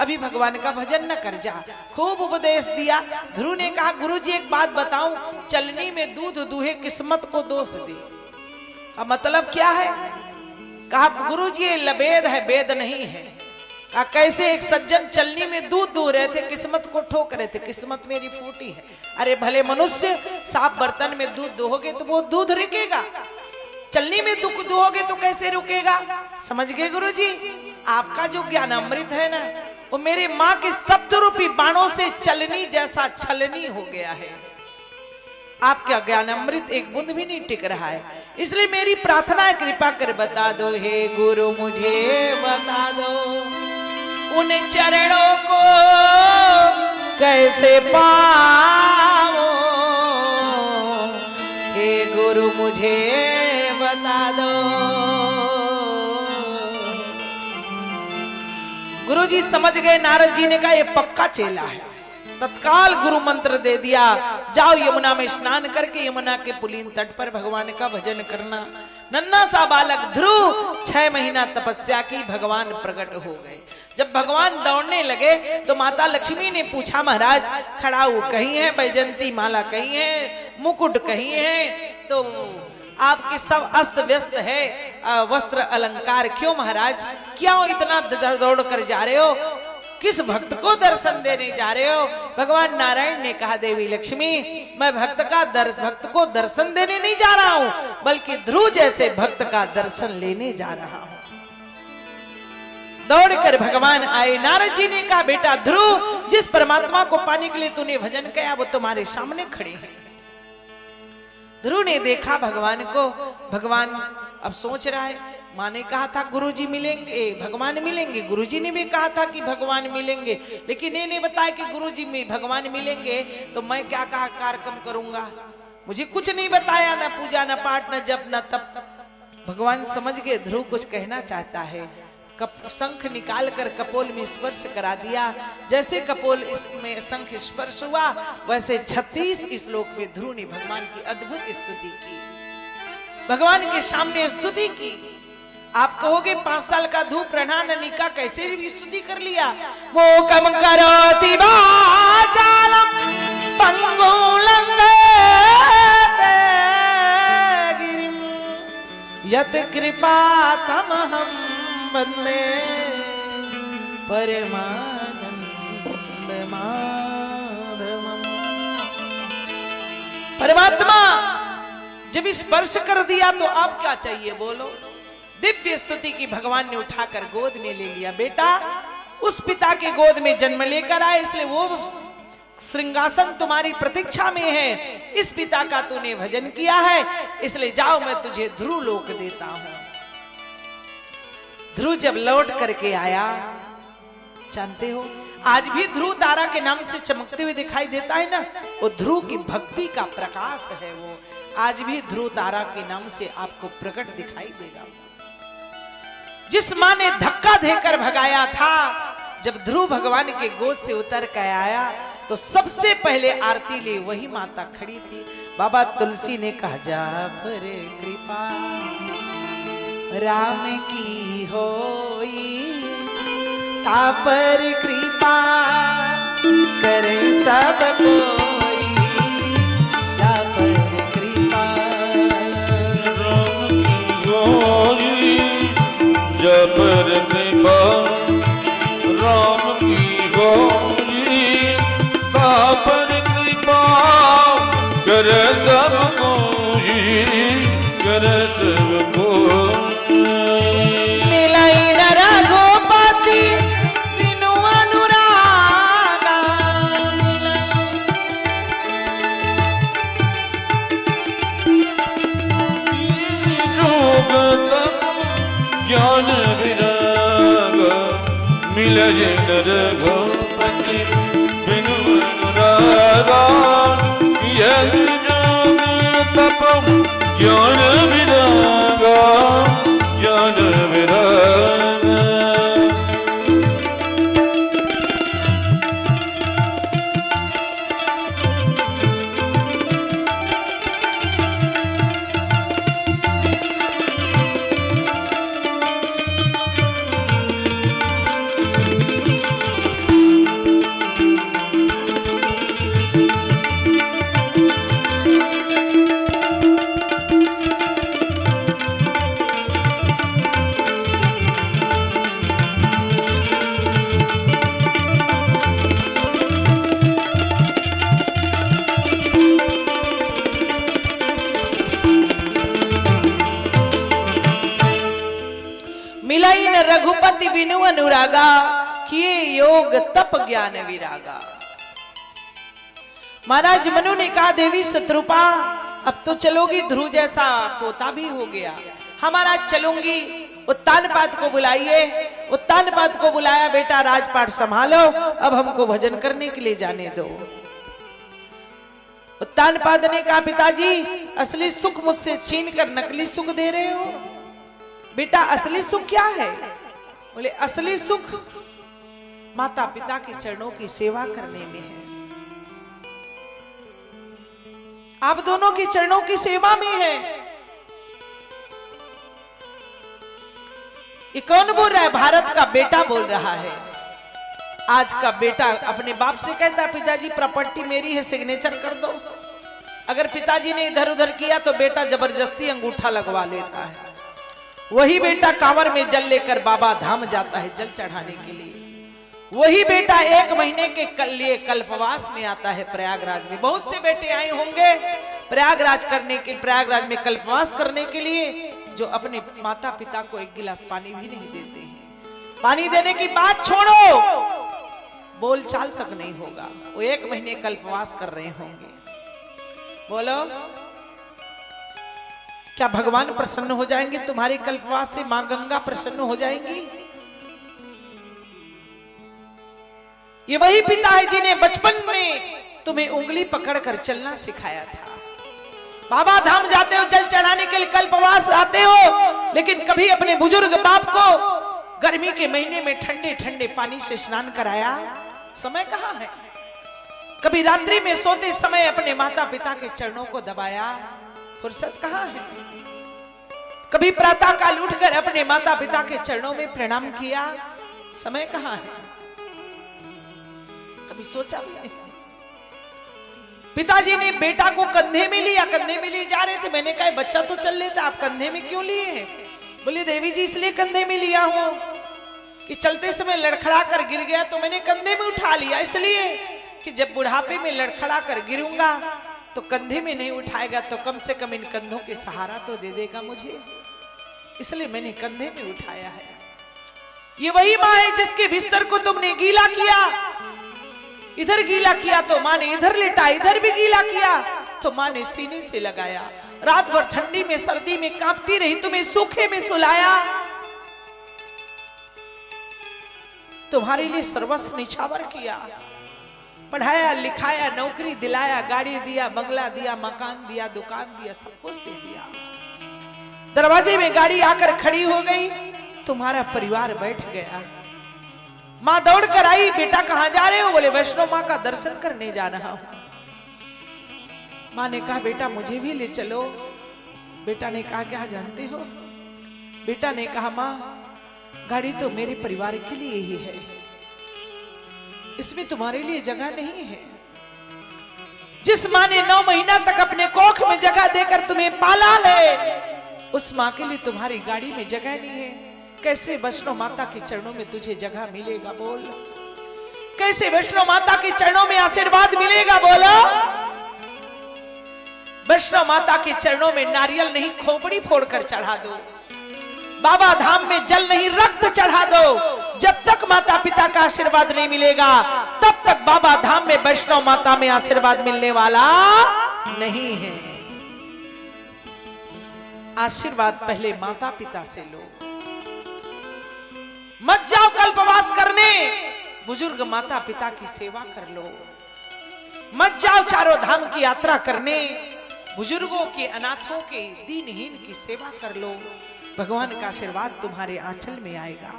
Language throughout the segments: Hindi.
अभी भगवान का भजन न कर जा। खूब उपदेश दिया। ध्रुव ने कहा गुरुजी एक बात बताऊं, चलनी में दूध दूहे किस्मत को दोष दे। अब मतलब क्या है? कहा गुरुजी ये लबेद है, वेद नहीं है। कहा कैसे? एक सज्जन चलनी में दूध दू रहे थे, किस्मत को ठोक रहे थे, किस्मत मेरी फूटी है। अरे भले मनुष्य, साफ बर्तन में दूध दोहोगे तो वो दूध रुकेगा, चलनी में दूध दोहोगे तो कैसे रुकेगा? समझ गए गुरुजी? आपका जो ज्ञान अमृत है ना, वो मेरे माँ के शब्द रूपी बाणों से चलनी जैसा छलनी हो गया है। आपका ज्ञान अमृत एक बूंद भी नहीं टिक रहा है। इसलिए मेरी प्रार्थना है, कृपा कर बता दो हे गुरु, मुझे बता दो उन चरणों को कैसे पाओ। हे गुरु मुझे बता दो। गुरुजी समझ गए, नारद जी ने कहा ये पक्का चेला है। तत्काल गुरु मंत्र दे दिया, जाओ यमुना में स्नान करके यमुना के पुलीन तट पर भगवान का भजन करना। नन्हा सा बालक ध्रुव 6 महीना तपस्या की, भगवान प्रकट हो गए। जब भगवान दौड़ने लगे तो माता लक्ष्मी ने पूछा महाराज खड़ाऊ कहीं है, बैजंती माला कहीं है, मुकुट कहीं है? तो आपके सब अस्त व्यस्त है, वस्त्र अलंकार क्यों महाराज? क्यों इतना दौड़ कर जा रहे हो? किस भक्त को दर्शन देने जा रहे हो? भगवान नारायण ने कहा देवी लक्ष्मी, मैं भक्त को दर्शन देने नहीं जा रहा हूं, बल्कि ध्रुव जैसे भक्त का दर्शन लेने जा रहा हूं। दौड़कर भगवान आए। नारद जी ने कहा बेटा ध्रुव, जिस परमात्मा को पाने के लिए तूने भजन किया वो तुम्हारे सामने खड़े हैं। ध्रुव ने देखा भगवान को। भगवान अब सोच रहा है, माँ ने कहा था गुरुजी मिलेंगे, भगवान मिलेंगे, गुरुजी ने भी कहा था कि भगवान मिलेंगे, लेकिन ये नहीं बताया कि गुरुजी में भगवान मिलेंगे तो मैं क्या कार्यक्रम करूंगा। मुझे कुछ नहीं बताया, ना पूजा, ना पाठ, ना जप, ना तप। भगवान समझ गए ध्रुव कुछ कहना चाहता है। शंख निकाल कर कपोल में स्पर्श करा दिया। जैसे कपोल में शंख स्पर्श हुआ, वैसे 36 श्लोक में ध्रुव ने भगवान की अद्भुत स्तुति की, भगवान के सामने स्तुति की। आप कहोगे 5 साल का ध्रुव प्रणानिका कैसे भी स्तुति कर लिया? वो कम करोति वाचालम पंगुं लंघयते गिरिम यत् कृपातमहं वन्दे परमानंद माधवम्। परमात्मा जब स्पर्श कर दिया तो अब क्या चाहिए बोलो? दिव्य स्तुति की भगवान ने उठाकर गोद में ले लिया। बेटा उस पिता के गोद में जन्म लेकर आए, इसलिए वो श्रृंगासन तुम्हारी प्रतीक्षा में है। इस पिता का तूने भजन किया है, इसलिए जाओ मैं तुझे ध्रुव लोक देता हूं। ध्रुव जब लौट करके आया, जानते हो आज भी ध्रुव तारा के नाम से चमकते हुए दिखाई देता है ना, वो ध्रुव की भक्ति का प्रकाश है। वो आज भी ध्रुव तारा के नाम से आपको प्रकट दिखाई देगा। जिस माँ ने धक्का देकर भगाया था, जब ध्रुव भगवान के गोद से उतर कर आया तो सबसे पहले आरती ले वही माता खड़ी थी। बाबा तुलसी ने कहा जा पर कृपा राम की होई, तापर कृपा करे सब कोई, तापर कृपा राम की होई, तापर कृपा राम की होई, तापर कृपा करे सब कोई, करे सब कोई। ज्ञान विराग मिले रघुपति बिनु अनुरागा, यज्ञ तप ज्ञान विरागा, ज्ञान विराग। पति विनु अनुरागा, किए योग तप ज्ञान विरागा। महाराज मनु ने कहा देवी शत्रुपा, अब तो चलोगी, ध्रुव जैसा पोता भी हो गया, हमारा चलूंगी। उत्तानपाद को बुलाइए। उत्तानपाद को बुलाया, बेटा राजपाट संभालो, अब हमको भजन करने के लिए जाने दो। उत्तानपाद ने कहा पिताजी, असली सुख मुझसे छीन कर नकली सुख दे रहे हो। बेटा असली सुख क्या है? बोले असली सुख माता पिता के चरणों की सेवा करने में है। आप दोनों के चरणों की सेवा में है। ये कौन बोल रहा है? भारत का बेटा बोल रहा है। आज का बेटा अपने बाप से कहता है पिताजी प्रॉपर्टी मेरी है, सिग्नेचर कर दो। अगर पिताजी ने इधर उधर किया तो बेटा जबरदस्ती अंगूठा लगवा लेता है। वही बेटा कांवर में जल लेकर बाबा धाम जाता है जल चढ़ाने के लिए। वही बेटा 1 महीने के लिए कल्पवास में आता है प्रयागराज में। बहुत से बेटे आए होंगे प्रयागराज में कल्पवास करने के लिए, जो अपने माता पिता को 1 गिलास पानी भी नहीं देते हैं। पानी देने की बात छोड़ो, बोल चाल तक नहीं होगा। वो 1 महीने कल्पवास कर रहे होंगे। बोलो क्या भगवान प्रसन्न हो जाएंगे तुम्हारे कल्पवास से? मां गंगा प्रसन्न हो जाएंगी? ये वही पिता है जिन्हें बचपन में तुम्हें उंगली पकड़कर चलना सिखाया था। बाबा धाम जाते हो जल चढ़ाने के लिए, कल्पवास आते हो, लेकिन कभी अपने बुजुर्ग बाप को गर्मी के महीने में ठंडे ठंडे पानी से स्नान कराया? समय कहां है? कभी रात्रि में सोते समय अपने माता पिता के चरणों को दबाया? फुर्सत कहां है? कभी प्रातः काल उठकर अपने माता पिता के चरणों में प्रणाम किया? समय कहां है? कभी सोचा भी नहीं। पिताजी ने बेटा को कंधे में लिया, कंधे में ले जा रहे थे। मैंने कहा बच्चा तो चल लेता, आप कंधे में क्यों लिए हैं? बोले देवी जी इसलिए कंधे में लिया हूं कि चलते समय लड़खड़ा कर गिर गया तो मैंने कंधे में उठा लिया, इसलिए कि जब बुढ़ापे में लड़खड़ा कर गिरूंगा तो कंधे में नहीं उठाएगा तो कम से कम इन कंधों के सहारा तो दे देगा मुझे, इसलिए मैंने कंधे में उठाया है। ये वही माँ है जिसके बिस्तर को तुमने गीला किया, इधर गीला किया तो माँ ने इधर लेटा, इधर भी गीला किया तो माँ ने सीने से लगाया। रात भर ठंडी में सर्दी में कांपती रही, तुम्हें सूखे में सुलाया, तुम्हारे लिए सर्वस्व निछावर किया, पढ़ाया लिखाया, नौकरी दिलाया, गाड़ी दिया, बंगला दिया, मकान दिया, दुकान दिया, सब कुछ दे दिया। दरवाजे में गाड़ी आकर खड़ी हो गई, तुम्हारा परिवार बैठ गया। माँ दौड़ कर आई, बेटा कहां जा रहे हो? बोले वैष्णो माँ का दर्शन करने जा रहा हूं। माँ ने कहा बेटा मुझे भी ले चलो। बेटा ने कहा क्या जानते हो? बेटा ने कहा माँ गाड़ी तो मेरे परिवार के लिए ही है, इसमें तुम्हारे लिए जगह नहीं है। जिस माँ ने 9 महीना तक अपने कोख में जगह देकर तुम्हें पाला है, उस माँ के लिए तुम्हारी गाड़ी में जगह नहीं है। कैसे वैष्णो माता के चरणों में तुझे जगह मिलेगा? बोल कैसे वैष्णो माता के चरणों में आशीर्वाद मिलेगा? बोलो वैष्णो माता के चरणों में नारियल नहीं खोपड़ी फोड़कर चढ़ा दो, बाबा धाम में जल नहीं रक्त चढ़ा दो। जब तक माता पिता का आशीर्वाद नहीं मिलेगा तब तक बाबा धाम में वैष्णव माता में आशीर्वाद मिलने वाला नहीं है। आशीर्वाद पहले माता पिता से लो। मत जाओ कल्पवास करने, बुजुर्ग माता पिता की सेवा कर लो। मत जाओ चारों धाम की यात्रा करने, बुजुर्गों के, अनाथों के, दीनहीन की सेवा कर लो। भगवान का आशीर्वाद तुम्हारे आंचल में आएगा।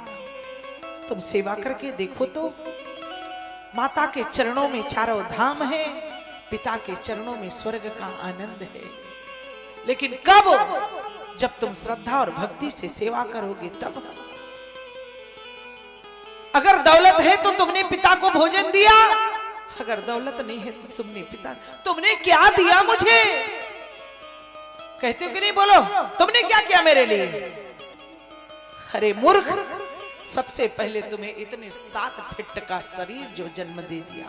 तुम सेवा करके देखो तो, माता के चरणों में चारों धाम है, पिता के चरणों में स्वर्ग का आनंद है। लेकिन कब? जब तुम श्रद्धा और भक्ति से सेवा करोगे तब। अगर दौलत है तो तुमने पिता को भोजन दिया, अगर दौलत नहीं है तो तुमने क्या दिया मुझे? कहते हो कि नहीं? बोलो तुमने क्या किया मेरे लिए? अरे मूर्ख, सबसे पहले तुम्हें इतने 7 फीट का शरीर जो जन्म दे दिया,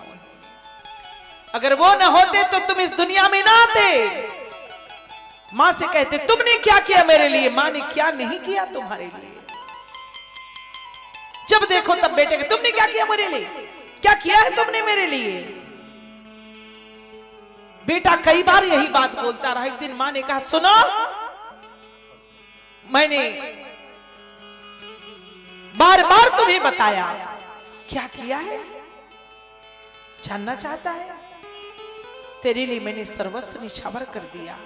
अगर वो न होते तो तुम इस दुनिया में ना आते। मां से कहते तुमने क्या किया मेरे लिए? मां ने क्या नहीं किया तुम्हारे लिए? जब देखो तब बेटे के, तुमने क्या किया मेरे लिए, क्या किया है तुमने मेरे लिए। बेटा कई बार यही बात बोलता रहा। एक दिन मां ने कहा, सुनो, मैंने बार बार तुम्हें बताया, क्या किया है, जानना चाहता है। तेरे लिए मैंने सर्वस्व निछावर कर दिया।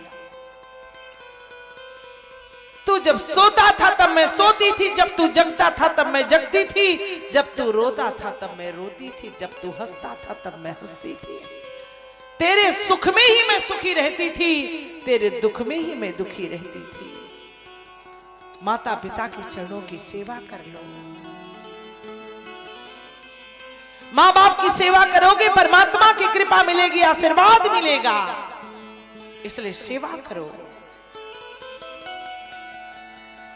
तू जब सोता था तब मैं सोती थी, जब तू जगता था तब मैं जगती थी, जब तू रोता था तब मैं रोती थी, जब तू हंसता था तब मैं हंसती थी। तेरे सुख में ही मैं सुखी रहती थी, तेरे दुख में ही मैं दुखी रहती थी। माता पिता के चरणों की सेवा कर लो। मां बाप की सेवा करोगे, परमात्मा की कृपा मिलेगी, आशीर्वाद मिलेगा, इसलिए सेवा करो।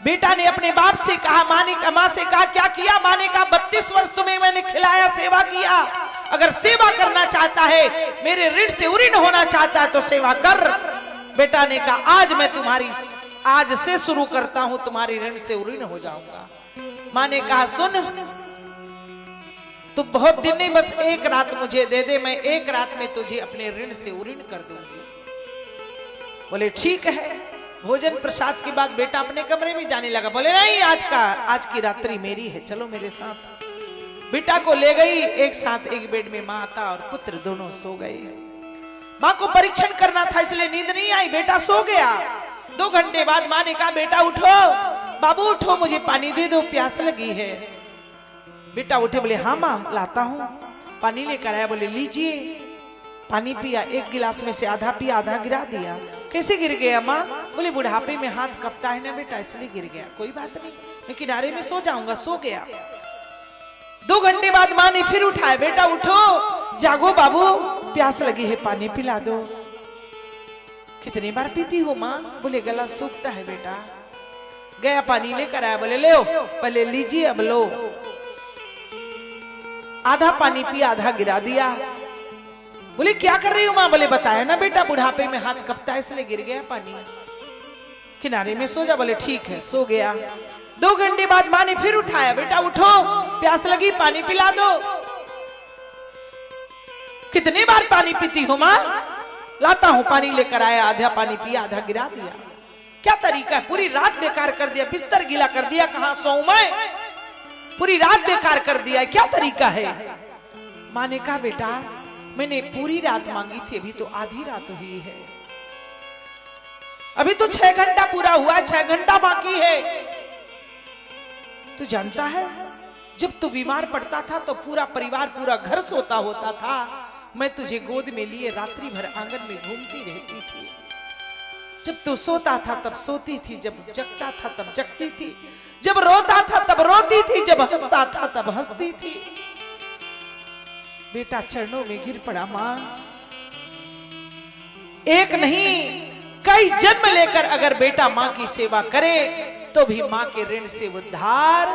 बेटा ने अपने बाप से कहा, मां से कहा, क्या किया। मां ने कहा, 32 वर्ष तुम्हें मैंने खिलाया, सेवा किया। अगर सेवा करना चाहता है, मेरे ऋण से उऋण होना चाहता है तो सेवा कर। बेटा ने कहा, आज से शुरू करता हूं, तुम्हारी ऋण से उऋण हो जाऊंगा। मां ने कहा, सुन, तू बहुत दिन नहीं, बस एक रात मुझे दे दे, मैं एक रात में तुझे अपने ऋण से उऋण कर दूंगी। बोले ठीक है। भोजन प्रसाद के बाद बेटा अपने कमरे में जाने लगा। बोले नहीं, आज की रात्रि मेरी है, चलो मेरे साथ। बेटा को ले गई, एक साथ एक बेड में माता और पुत्र दोनों सो गए। मां को परीक्षण करना था इसलिए नींद नहीं आई, बेटा सो गया। 2 घंटे बाद मां ने कहा, बेटा उठो, बाबू उठो, मुझे पानी दे दो, प्यास लगी है। बेटा उठे, बोले हाँ मां लाता हूं। पानी लेकर आया, बोले लीजिए। पानी पिया, एक गिलास में से आधा पिया, आधा गिरा दिया। कैसे गिर गया मां? बोले बुढ़ापे में हाथ कपता है ना बेटा, इसलिए गिर गया। कोई बात नहीं, मैं किनारे में सो जाऊंगा। सो गया। 2 घंटे बाद मां ने फिर उठाया, बेटा उठो, जागो बाबू, प्यास लगी है, पानी पिला दो। कितनी बार पीती हो मां? बोले गला सूखता है बेटा। गया, पानी लेकर आया, बोले ले पहले लीजिए, अब लो। आधा पानी पिया, आधा गिरा दिया। बोले क्या कर रही हो मां? बोले बताया ना बेटा, बुढ़ापे में हाथ कपता है इसलिए गिर गया पानी, किनारे में सो जा। बोले ठीक है, सो गया। 2 घंटे बाद मां ने फिर उठाया, बेटा उठो, प्यास लगी, पानी पिला दो। कितनी बार पानी पीती हो मां? लाता हूं, पानी लेकर आया, आधा पानी पिया, आधा गिरा दिया। क्या तरीका है? पूरी रात बेकार कर दिया, बिस्तर गीला कर दिया, कहां सोऊं मैं? पूरी रात बेकार कर दिया, क्या तरीका है? मां ने कहा, बेटा मैंने पूरी रात मांगी थी, अभी तो आधी रात हुई है, अभी तो 6 घंटा पूरा हुआ, 6 घंटा बाकी है। तू जानता है, जब तू बीमार पड़ता था तो पूरा परिवार, पूरा घर सोता होता था, मैं तुझे गोद में लिए रात्रि भर आंगन में घूमती रहती थी। जब तू सोता था तब सोती थी, जब जगता था तब जगती थी, जब रोता था तब रोती थी, जब हंसता था तब हंसती थी। बेटा चरणों में गिर पड़ा। मां, एक नहीं कई जन्म लेकर अगर बेटा मां की सेवा करे तो भी मां के ऋण से उद्धार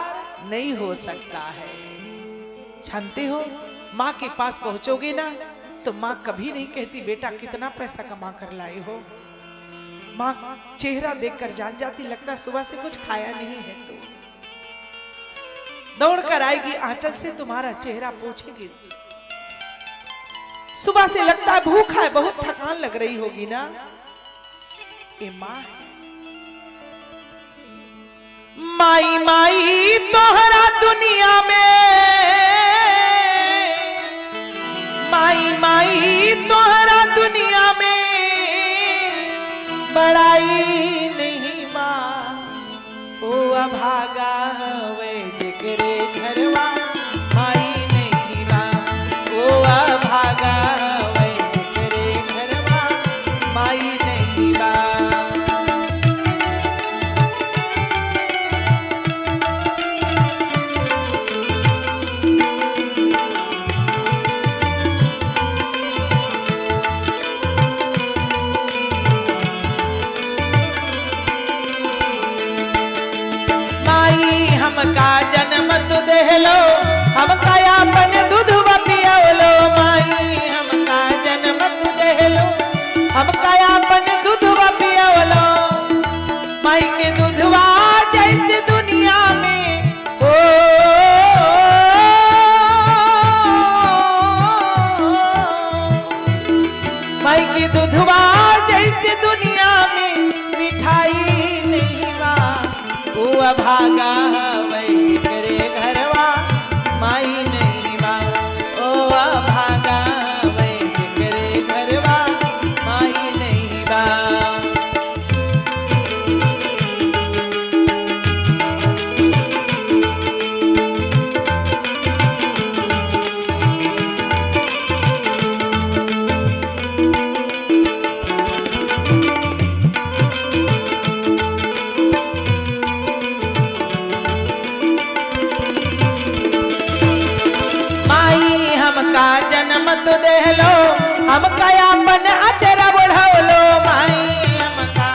नहीं हो सकता है। जानते हो, मां के पास पहुंचोगे ना तो मां कभी नहीं कहती बेटा कितना पैसा कमा कर लाए हो। मां चेहरा देखकर जान जाती, लगता सुबह से कुछ खाया नहीं है, तो दौड़कर आएगी, आंचल से तुम्हारा चेहरा पोंछेगी। सुबह से लगता है भूखा है, बहुत थकान लग रही होगी ना। ये मां है। माई माई तोहरा दुनिया में, माई माई तोहरा दुनिया में बड़ाई नहीं मां। ओ अभागा वे जिगरे घरवा, माई नहीं मां। ओ अभागा वे जिगरे घरवा, माई नहीं मां। हमका जन्म तु देहलो, हमका आपन दूधवा पियावलो। माई हमका जन्म तु देहलो, हमका आपन दूधवा पियावलो। माई के दूधवा जैसे दुनिया में, ओ अभागा वही करे घरवा माई नहीं बा। ओ अभागा वही करे घरवा माई नहीं बा। हमका जन्म तो देहलो हमका अपन अचर बढ़ौलो माई। हमका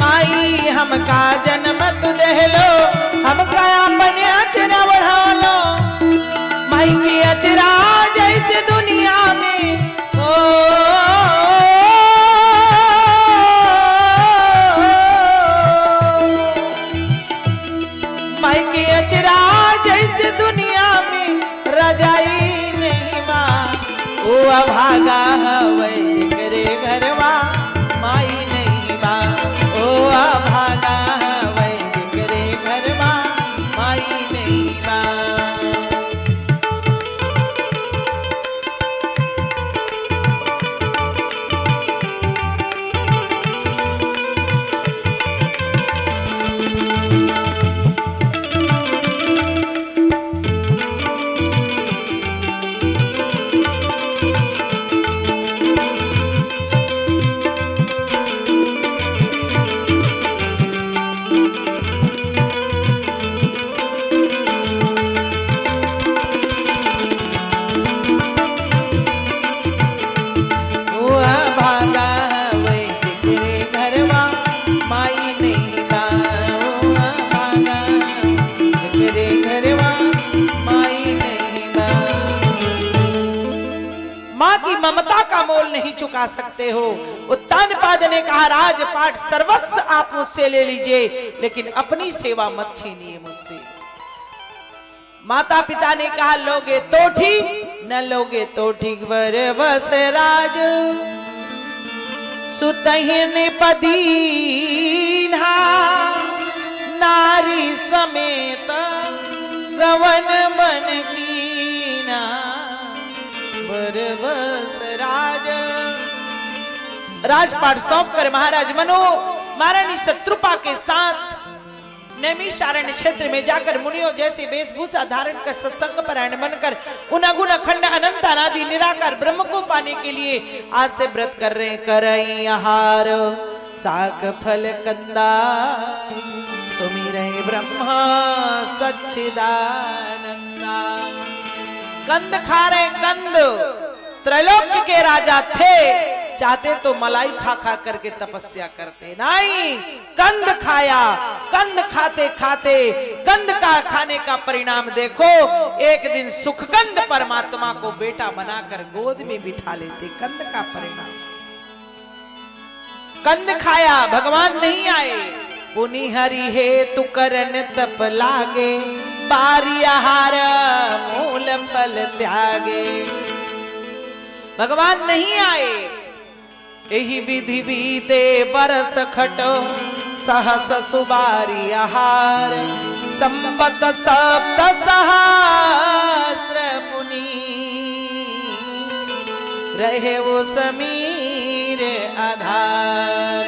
माई हमका जन्म तो देहलो हमका अपन अचर बढ़ौलो। माई की अचरा जैसे दुनिया में माई की अचरा जैसे दुनिया में रजाई नहीं माँ। ओ अभागा वही करे घरवा माई नहीं माँ। ओ अभागा वही करे घरवा माई नहीं माँ। ममता का मोल नहीं चुका सकते हो। उत्तानपाद ने कहा राजपाट सर्वस्व आप मुझसे ले लीजिए लेकिन अपनी सेवा मत छीनिए मुझसे। माता पिता ने कहा लोगे तो ठीक न लोगे तो ठीक वर बस राज सुतहिन पदीन्हा नारी समेत गवन मन कीना बस राज। राजपाट सौंप कर महाराज मनु महारानी शत्रुपा के साथ नैमिषारण्य क्षेत्र में जाकर मुनियों जैसे वेशभूषा धारण कर सत्संग परायण बनकर उनगुण अखंड अनंत अनादि निराकार ब्रह्म को पाने के लिए आज से व्रत कर रहे। करई आहार साक फल कंदा सुमिरे ब्रह्मा सच्चिदानंदा। कंद खा रहे कंद त्रैलोक्य के राजा थे चाहते तो मलाई खा खा करके तपस्या करते नहीं। कंद खाया कंद खाते खाते कंद का खाने का परिणाम देखो। एक दिन सुखकंद परमात्मा को बेटा बनाकर गोद में बिठा लेते। कंद का परिणाम कंद खाया भगवान नहीं आए। पुनि हरि हे तु करन तप लागे बारी आहार मूल फल त्यागे। भगवान नहीं आए। यही विधि बीते बरस खटो सहस सुबारी आहार संपत सप्त सहस्र मुनि रहे वो समीर आधार।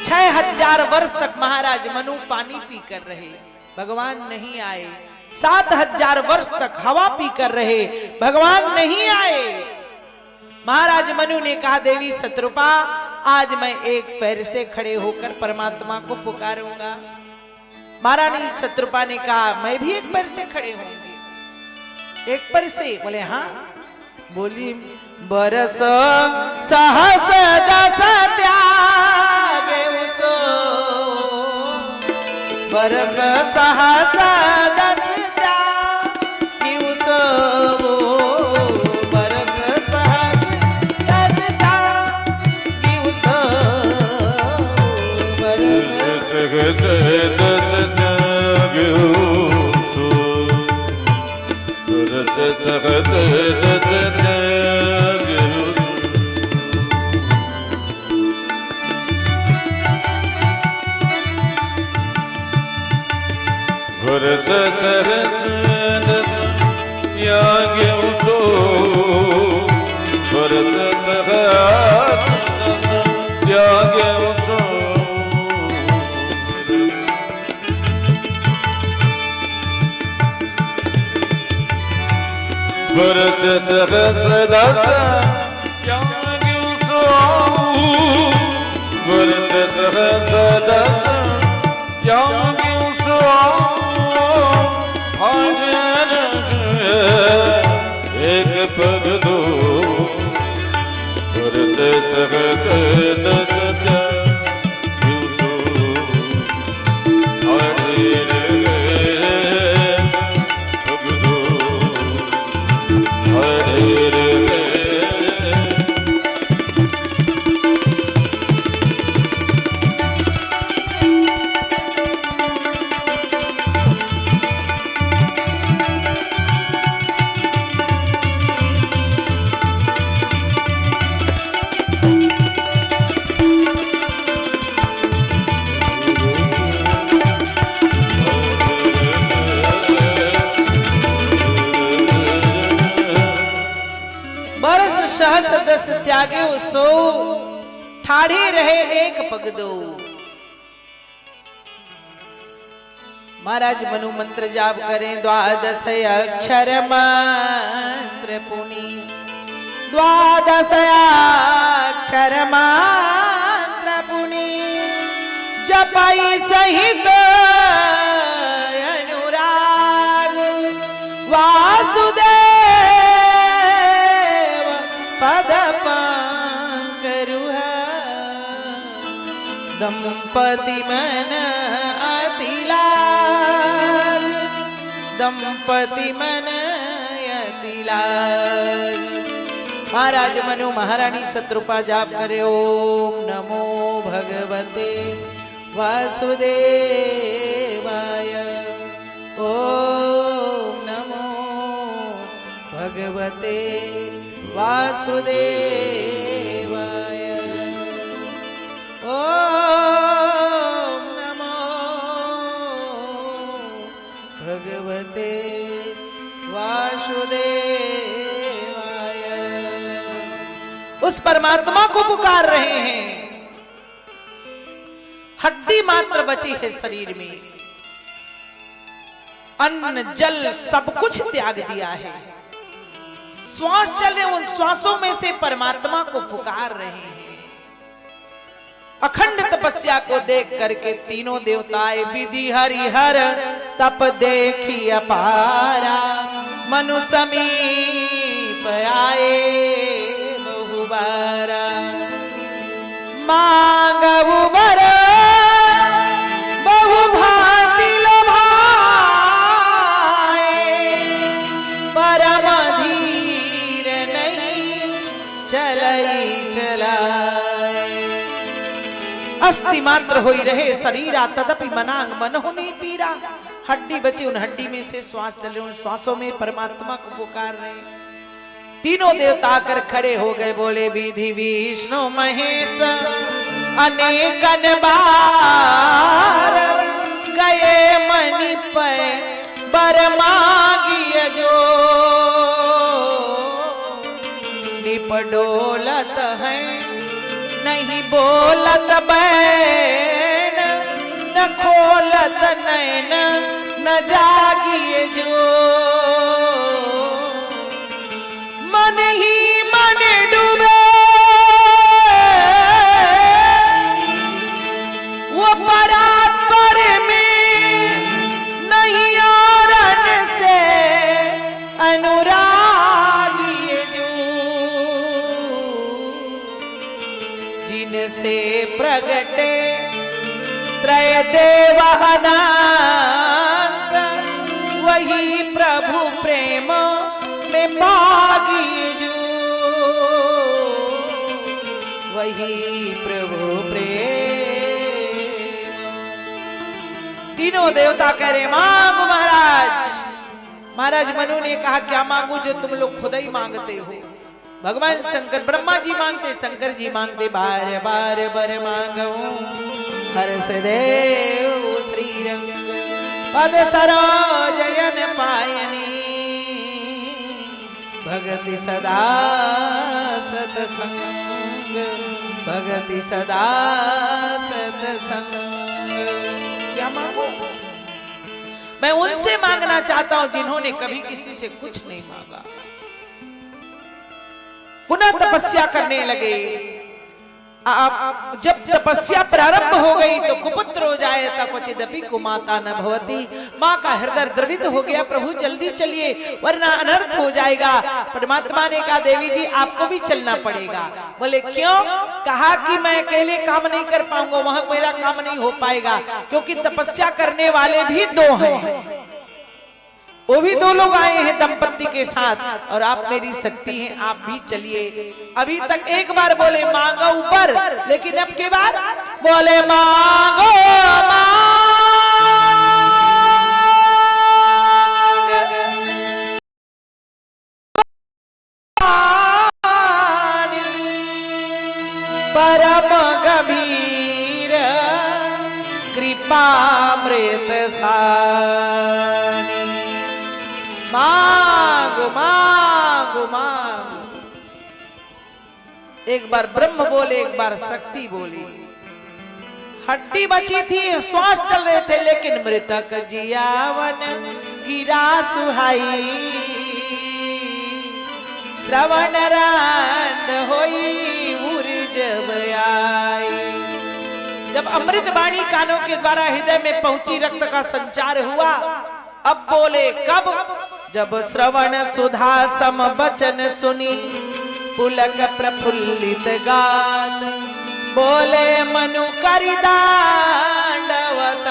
6000 वर्ष तक महाराज मनु पानी पी कर रहे भगवान नहीं आए। 7000 वर्ष तक हवा पी कर रहे भगवान नहीं आए। महाराज मनु ने कहा देवी शत्रुपा आज मैं एक पैर से खड़े होकर परमात्मा को पुकारूंगा। महारानी शत्रुपा ने कहा मैं भी एक पैर से खड़े होंगे। एक पैर से बोले हाँ। बोली बरस सहस दस त्यागे उसो बरस सहस दस त्यागे उसो बरस सहस दस त्यागे उसो बरस सहस दस त्यागे उसो बरस सहस दस त्यागे उसो। वर्ष सहस्र त्याग्यो सो वर्ष सहस्र त्याग्यो सो वर्ष सहस्र दस त्याग्यो सो वर्ष सहस्र दस त्याग्यो सो एक पग दो वर्ष सहस्र दस त्याग्यो सो पग दो सहस दस त्यागे सो ठाड़े रहे एक पग दो। महाराज मनु मंत्र जाप करें द्वादश अक्षर मंत्र पुनि द्वादश अक्षर मंत्र पुनि जपाई सहित अनुराग वासुदेव पद पंकरुहा दंपति मन अतिलाल दंपति मन अतिलाल। महाराज मनु महारानी शत्रुपा जाप करे ओम नमो भगवते वासुदेवाय ओम नमो भगवते वासुदेवाय ओम नमो भगवते वासुदेवाय। उस परमात्मा को पुकार रहे हैं। हड्डी मात्र बची है शरीर में, अन्न जल सब कुछ त्याग दिया है। श्वास चल रहे, उन श्वासों में से परमात्मा को पुकार रहे हैं। अखंड तपस्या को देख करके तीनों देवताएं विधि हरिहर तप देखी अपारा मनु समीप आए बहुबारा मांगबु वर बहु भांति लोभाए परम धीर नहीं चलई चलाए। अस्थि मात्र होई रहे शरीरा तदपि मनांग मनोनि पीरा। हड्डी बची, उन हड्डी में से श्वास चले, उन श्वासों में परमात्मा को पुकार रहे। तीनों देवता आकर खड़े हो गए, बोले विधि विष्णु महेश अनेकन बार गए मणि पे बर मांगिय जो निप डोलत है नहीं बोलत बैन न खोलत नैन न जागिए जो मन ही मन डूबे वो परात्पर में नहीं औरन से अनुरागिए जो जिनसे प्रगटे त्रय देवानंद वही प्रभु प्रेम में पागिए जो वही प्रभु प्रेम। तीनों देवता कह रहे मांगो महाराज। महाराज मनु ने कहा क्या मांगू जो तुम लोग खुद ही मांगते हो। भगवान शंकर ब्रह्मा जी मांगते, शंकर जी मांगते बार बार बर मांगो हर्ष देव श्री रंग पद सरोजयन पायनी भगति सदा सतसंग भगति सदा सतसंग। क्या मांगो? मैं उनसे मांगना चाहता हूं जिन्होंने कभी किसी से कुछ नहीं मांगा, पुनः तपस्या करने लगे। आप जब तपस्या प्रारंभ हो गई तो कुपुत्र हो जाए तब क्वचिदपि कुमाता न भवती। माँ का हृदय द्रवित हो गया, प्रभु जल्दी चलिए वरना अनर्थ हो जाएगा। परमात्मा ने कहा देवी जी आपको भी चलना पड़ेगा। बोले क्यों? कहा कि मैं अकेले काम नहीं कर पाऊंगा, वहां मेरा काम नहीं हो पाएगा, क्योंकि तपस्या करने वाले भी दो हैं, वो भी दो लोग आए हैं दंपत्ति के साथ, और आप मेरी शक्ति हैं, आप भी चलिए। अभी तक एक बार बोले मांगो ऊपर, लेकिन अब के बार बोले मांगो परम गंभीर कृपामृत सानी। मांगो मांगो मांगो। एक बार ब्रह्म बोले, एक बार शक्ति बोली। हड्डी बची थी, श्वास चल रहे थे, लेकिन मृतक जियावन गिरा सुहाई। श्रवण रांद होई उर्ज आई। जब अमृत वाणी कानों के द्वारा हृदय में पहुंची, रक्त का संचार हुआ। अब बोले कब? जब श्रवण सुधा सम बचन सुनी पुलक प्रफुल्लित गान। बोले मनु करि दांडवत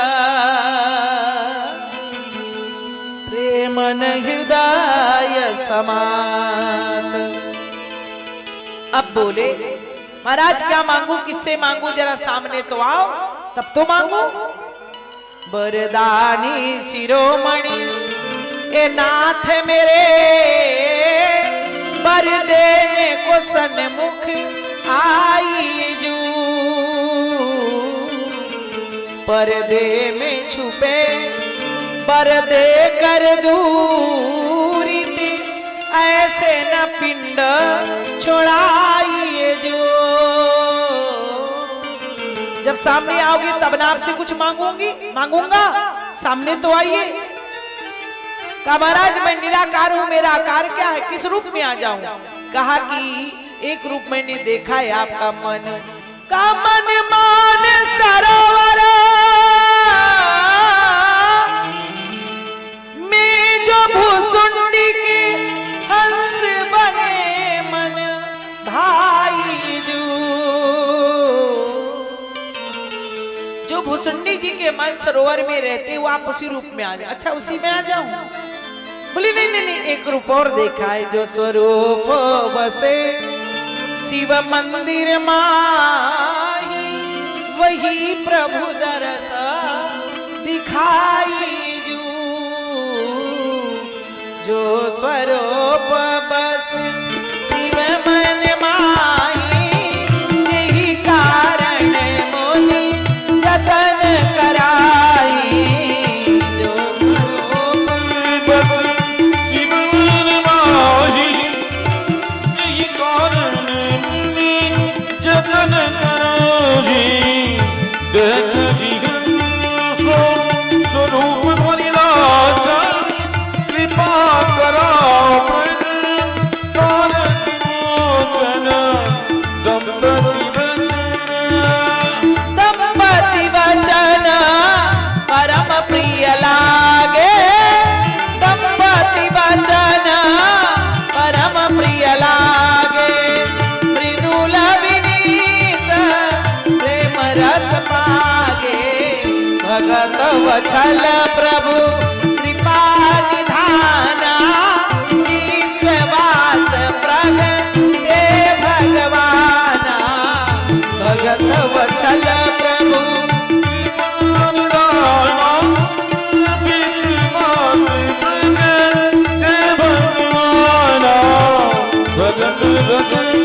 प्रेमन हृदय समात। अब बोले महाराज क्या मांगू, किससे मांगू, जरा सामने तो आओ तब तो मांगू। वरदानी शिरोमणि ए नाथ मेरे, वर देने को सन्मुख आई जू। पर्दे में छुपे पर्दे कर दूरी थी, ऐसे न पिंड छोड़ाइए जो। जब सामने आओगी तब ना आपसे कुछ मांगूंगा, सामने तो आइए। कहा महाराज मैं निराकार हूं, मेरा आकार क्या है, किस रूप में आ जाऊं? कहा कि एक रूप मैंने देखा है आपका मन का मन मान सरोवर में जो भूसुंडी के हंस बने मन भाई जो भूसुंडी जी के मन सरोवर में रहते वो आप उसी रूप में आ जाए। अच्छा उसी में आ जाऊं? बोली नहीं नहीं नहीं, एक रूप और देखा है जो स्वरूप बसे शिव मंदिर माही, वही प्रभु दरस दिखाई जो स्वरूप बस शिव मन माही, यही कारण मोनि जतन कराई। जो स्वरूप बस शिव मन माही, यही कारण मोनि जतन कराई। देख जी स्वरूप बलिलाचा, कृपा कराओ काल विमोचन। दंपति वचन परम प्रिय लागे, दंपति वचन परम प्रिय लागे। मृदुल विनीत प्रेम रस पागे, भगत वचल प्रभु कृपा निधाना। ईश्ववास प्रगटे भगवाना, भगत वचल प्रभु कृपा निधाना। ईश्ववास प्रगटे भगवाना, भगत वचल।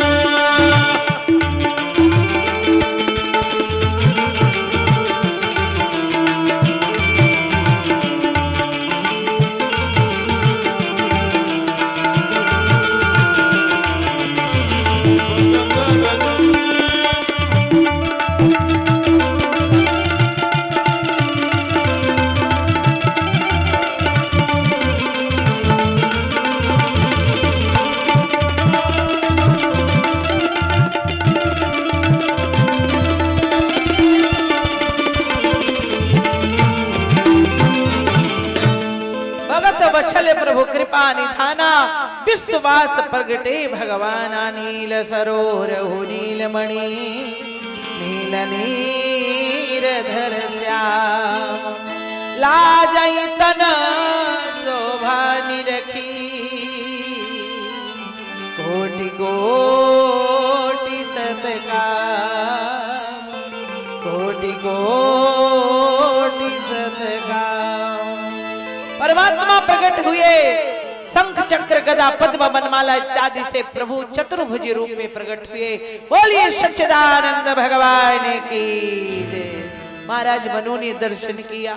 भगत वत्सल प्रभु कृपा निधाना, विश्वास प्रगटे भगवान नील सरोरहु नीलमणि नील नीरधर श्याम। लाजई तन शोभा निरखी, कोटि कोटि सतकाम, कोटि कोटि सतकाम। परमात्मा प्रकट हुए, शंख चक्र गदा पद्म बनमाला इत्यादि से प्रभु चतुर्भुज रूप में प्रकट हुए। बोलिए सच्चिदानंद भगवान की जय। महाराज मनु ने दर्शन किया,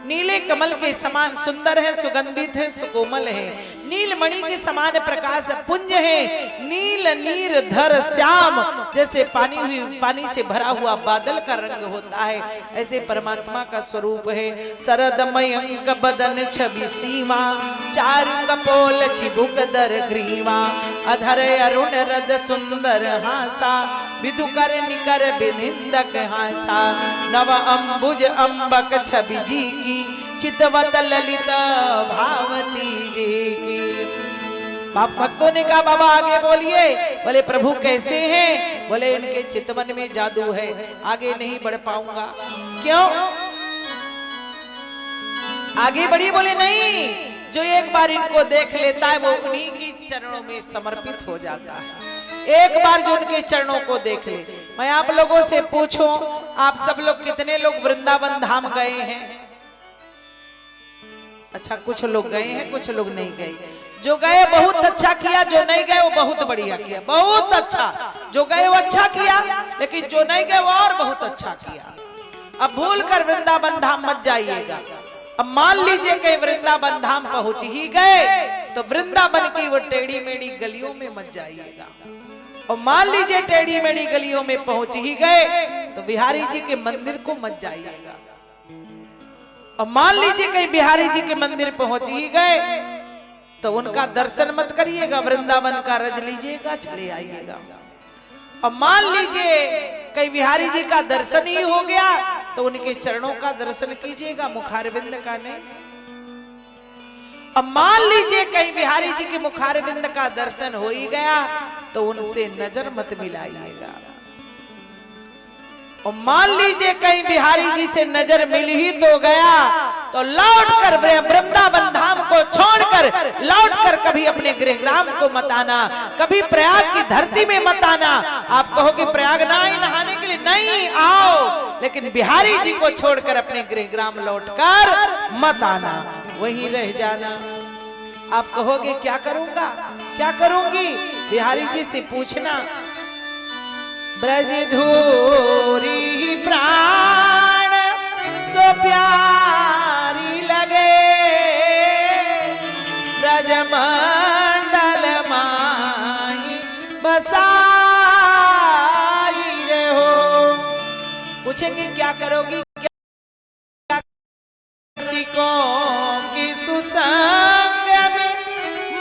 नीले कमल के समान सुंदर है, सुगंधित है, सुकोमल है, नीलमणि के समान प्रकाश पुंज है, नील नीर धर श्याम, जैसे पानी से भरा हुआ बादल का रंग होता है, ऐसे परमात्मा का स्वरूप है। शरदमय अंक बदन छवि सीमा, चारु कपोल चिबुक दर ग्रीवा, अधर अरुण रद सुंदर हासा, विधु कर निकर बिनिंदक हासा, नव अंबुज अंबक छवि जी की, चितवत ललित भावती जी की। भक्तों ने कहा बाबा आगे बोलिए। बोले प्रभु कैसे हैं? बोले इनके चितवन में जादू है, आगे नहीं बढ़ पाऊंगा। क्यों? आगे बढ़िए। बोले नहीं, जो एक बार इनको देख लेता है वो उन्हीं की चरणों में समर्पित हो जाता है। एक बार जो उनके चरणों को देख ले। मैं आप लोगों से पूछूं, आप सब लोग कितने लोग वृंदावन धाम गए हैं? अच्छा, कुछ लोग गए हैं, कुछ लोग नहीं गए। जो गए बहुत अच्छा किया, जो नहीं गए वो बहुत बढ़िया किया, बहुत अच्छा। जो गए वो अच्छा किया, लेकिन जो नहीं गए वो और बहुत अच्छा किया। अब भूल कर वृंदावन धाम मत जाइएगा। अब मान लीजिए कि वृंदावन धाम पहुंच ही गए तो वृंदावन की वो टेढ़ी मेढ़ी गलियों में मत जाइएगा। और मान लीजिए टेढ़ी मेढ़ी गलियों में पहुंच ही गए तो बिहारी जी के मंदिर को मत जाइएगा। और मान लीजिए कहीं बिहारी जी के मंदिर पहुंच ही गए तो उनका दर्शन मत करिएगा, वृंदावन का रज लीजिएगा, चले आइएगा। और मान लीजिए कहीं बिहारी जी का दर्शन ही हो गया तो उनके चरणों का दर्शन कीजिएगा, मुखारविंद का नहीं। अब मान लीजिए कहीं बिहारी जी के मुखारविंद का दर्शन हो ही गया तो उनसे नजर मत मिलाइएगा। और मान लीजिए कहीं बिहारी जी से नजर मिल ही तो गया तो लौटकर वृंदावन धाम को छोड़कर लौटकर कभी अपने गृहग्राम को मत आना, कभी प्रयाग की धरती में मत आना। आप कहो कि प्रयाग ना ही नहाने के लिए, नहीं आओ, लेकिन बिहारी जी को छोड़कर अपने गृहग्राम लौटकर मत आना, वहीं रह जाना। आप कहोगे क्या करूंगा, क्या करूंगी? बिहारी जी से पूछना। ब्रज धूरी प्राण सो प्यारी लगे, ब्रज मंडल माही बसाई रहो। पूछेंगे क्या करोगी, क्या सिखों की सुसंग में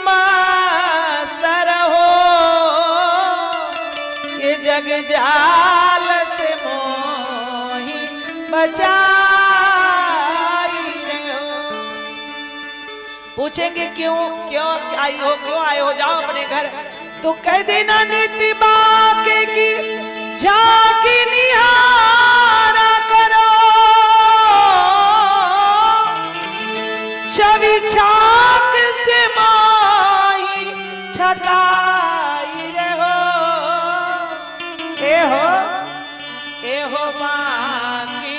मस्त रहो, ये जग जाल से मोही बचाई रहो। पूछेंगे क्यों क्यों आई हो, क्यों आए हो, जाओ अपने घर। तो कह देना नीति बाके की झांकी निहारा करो, छवि छाक से माही छटाई रहो। ए हो बाकी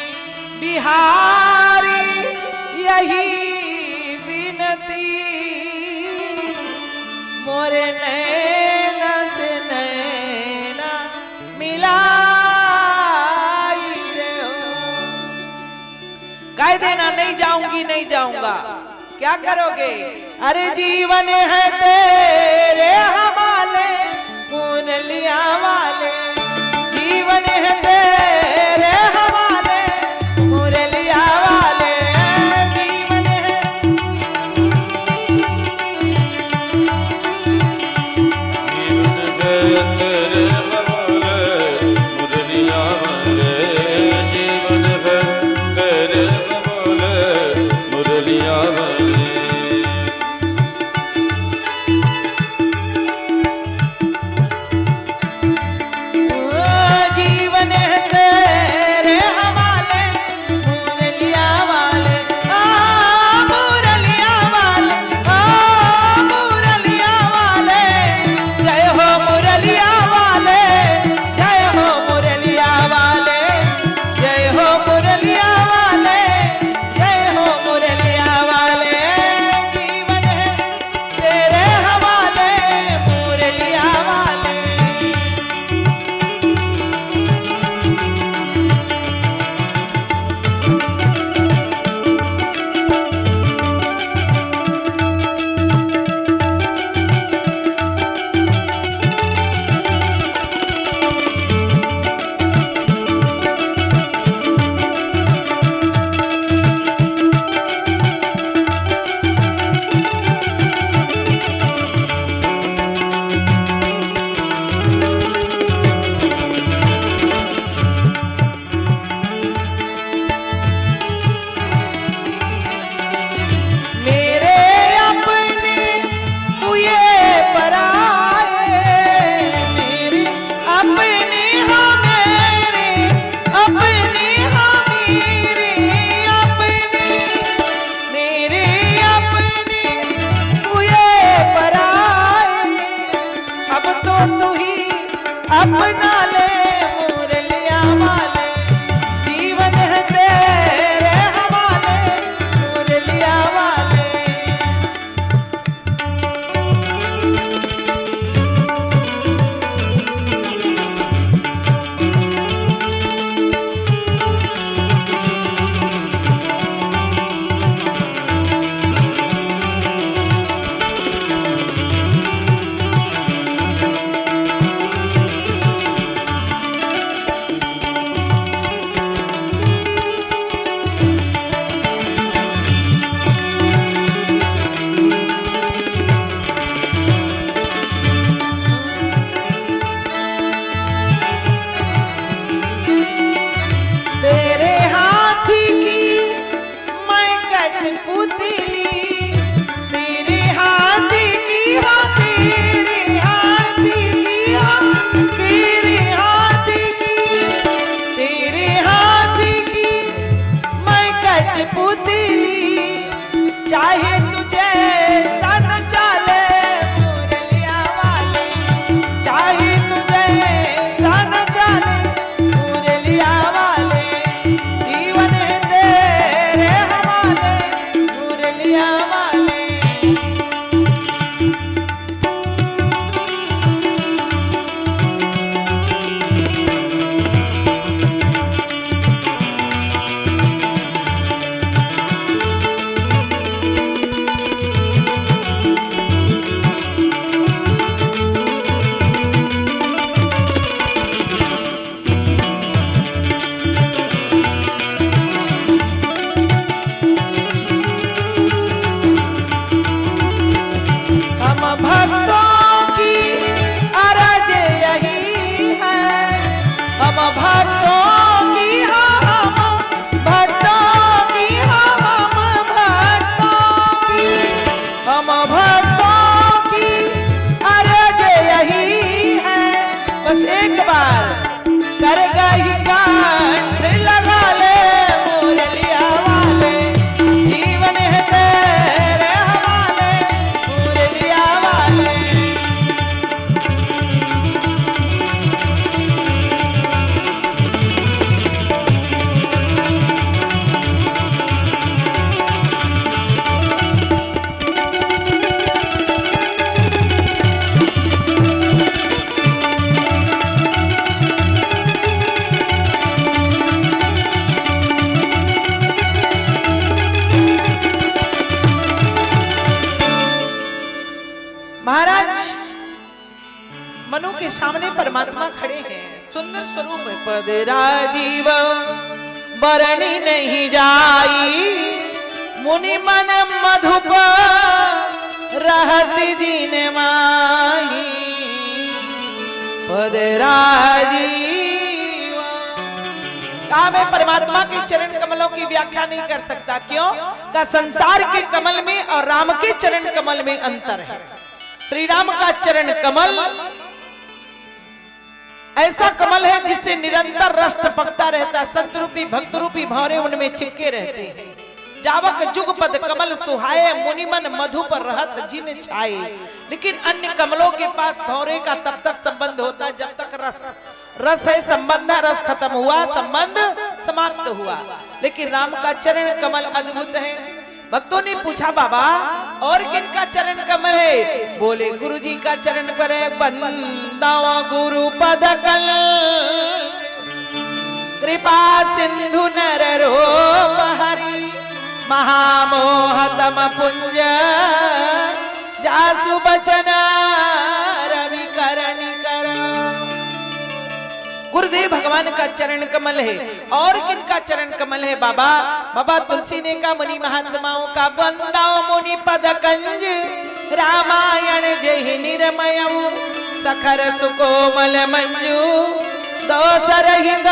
बिहारी यही विनती, मोरे नैना से नैना मिलाई रहो। कह देना नहीं जाऊंगी, नहीं जाऊंगा। क्या करोगे? अरे जीवन है तेरे हवाले, मुरलिया वाले, जीवन है तेरे हवाले, मुरलिया वाले, जीवन है। जीवन तेरे हवाले, मुरलिया वाले, जीवन तेरे हवाले, मुरलिया वाले। हम भक्तों की अर्ज यही है, बस एक बार कर गई गांठ लगा ले मुरलिया वाले, जीवन है तेरे हवाले मुरलिया वाले। महाराज मनु के सामने परमात्मा खड़े हैं, सुंदर स्वरूप है। पद राजीव बरणी नहीं जाई, मुनि मन मधुप रहत जिन माही। पद राजीव, कहा मैं परमात्मा के चरण कमलों की व्याख्या नहीं कर सकता। क्यों? का संसार के कमल में और राम के चरण कमल में अंतर है। श्री राम का चरण कमल ऐसा कमल है जिससे निरंतर रस टपकता रहता है, संत रूपी भक्त रूपी भंवरे उनमें चिपके रहते हैं। जावक जुगपद कमल सुहाए, मुनिमन मधु पर रहत जिन छाए। लेकिन अन्य कमलों के पास भंवरे का तब तक संबंध होता है जब तक रस है, संबंध है, रस खत्म हुआ संबंध समाप्त हुआ। लेकिन राम का चरण कमल अद्भुत है। भक्तों ने पूछा बाबा और किनका चरण कमल है? बोले गुरु जी का चरण पर है। बंदाओ गुरु पद कल, कृपा सिंधु नर रूप हरि, महामोहतम पुंज जासु बचन रवि करनि कर। गुरुदेव भगवान का चरण कमल है। और किनका चरण कमल है बाबा? बाबा तुलसी ने कहा मुनि महात्माओं का। बंदाओ मुनि पद कंज, रामायण जय निरमय, सखर सुकोमल मंजू, दोष रहित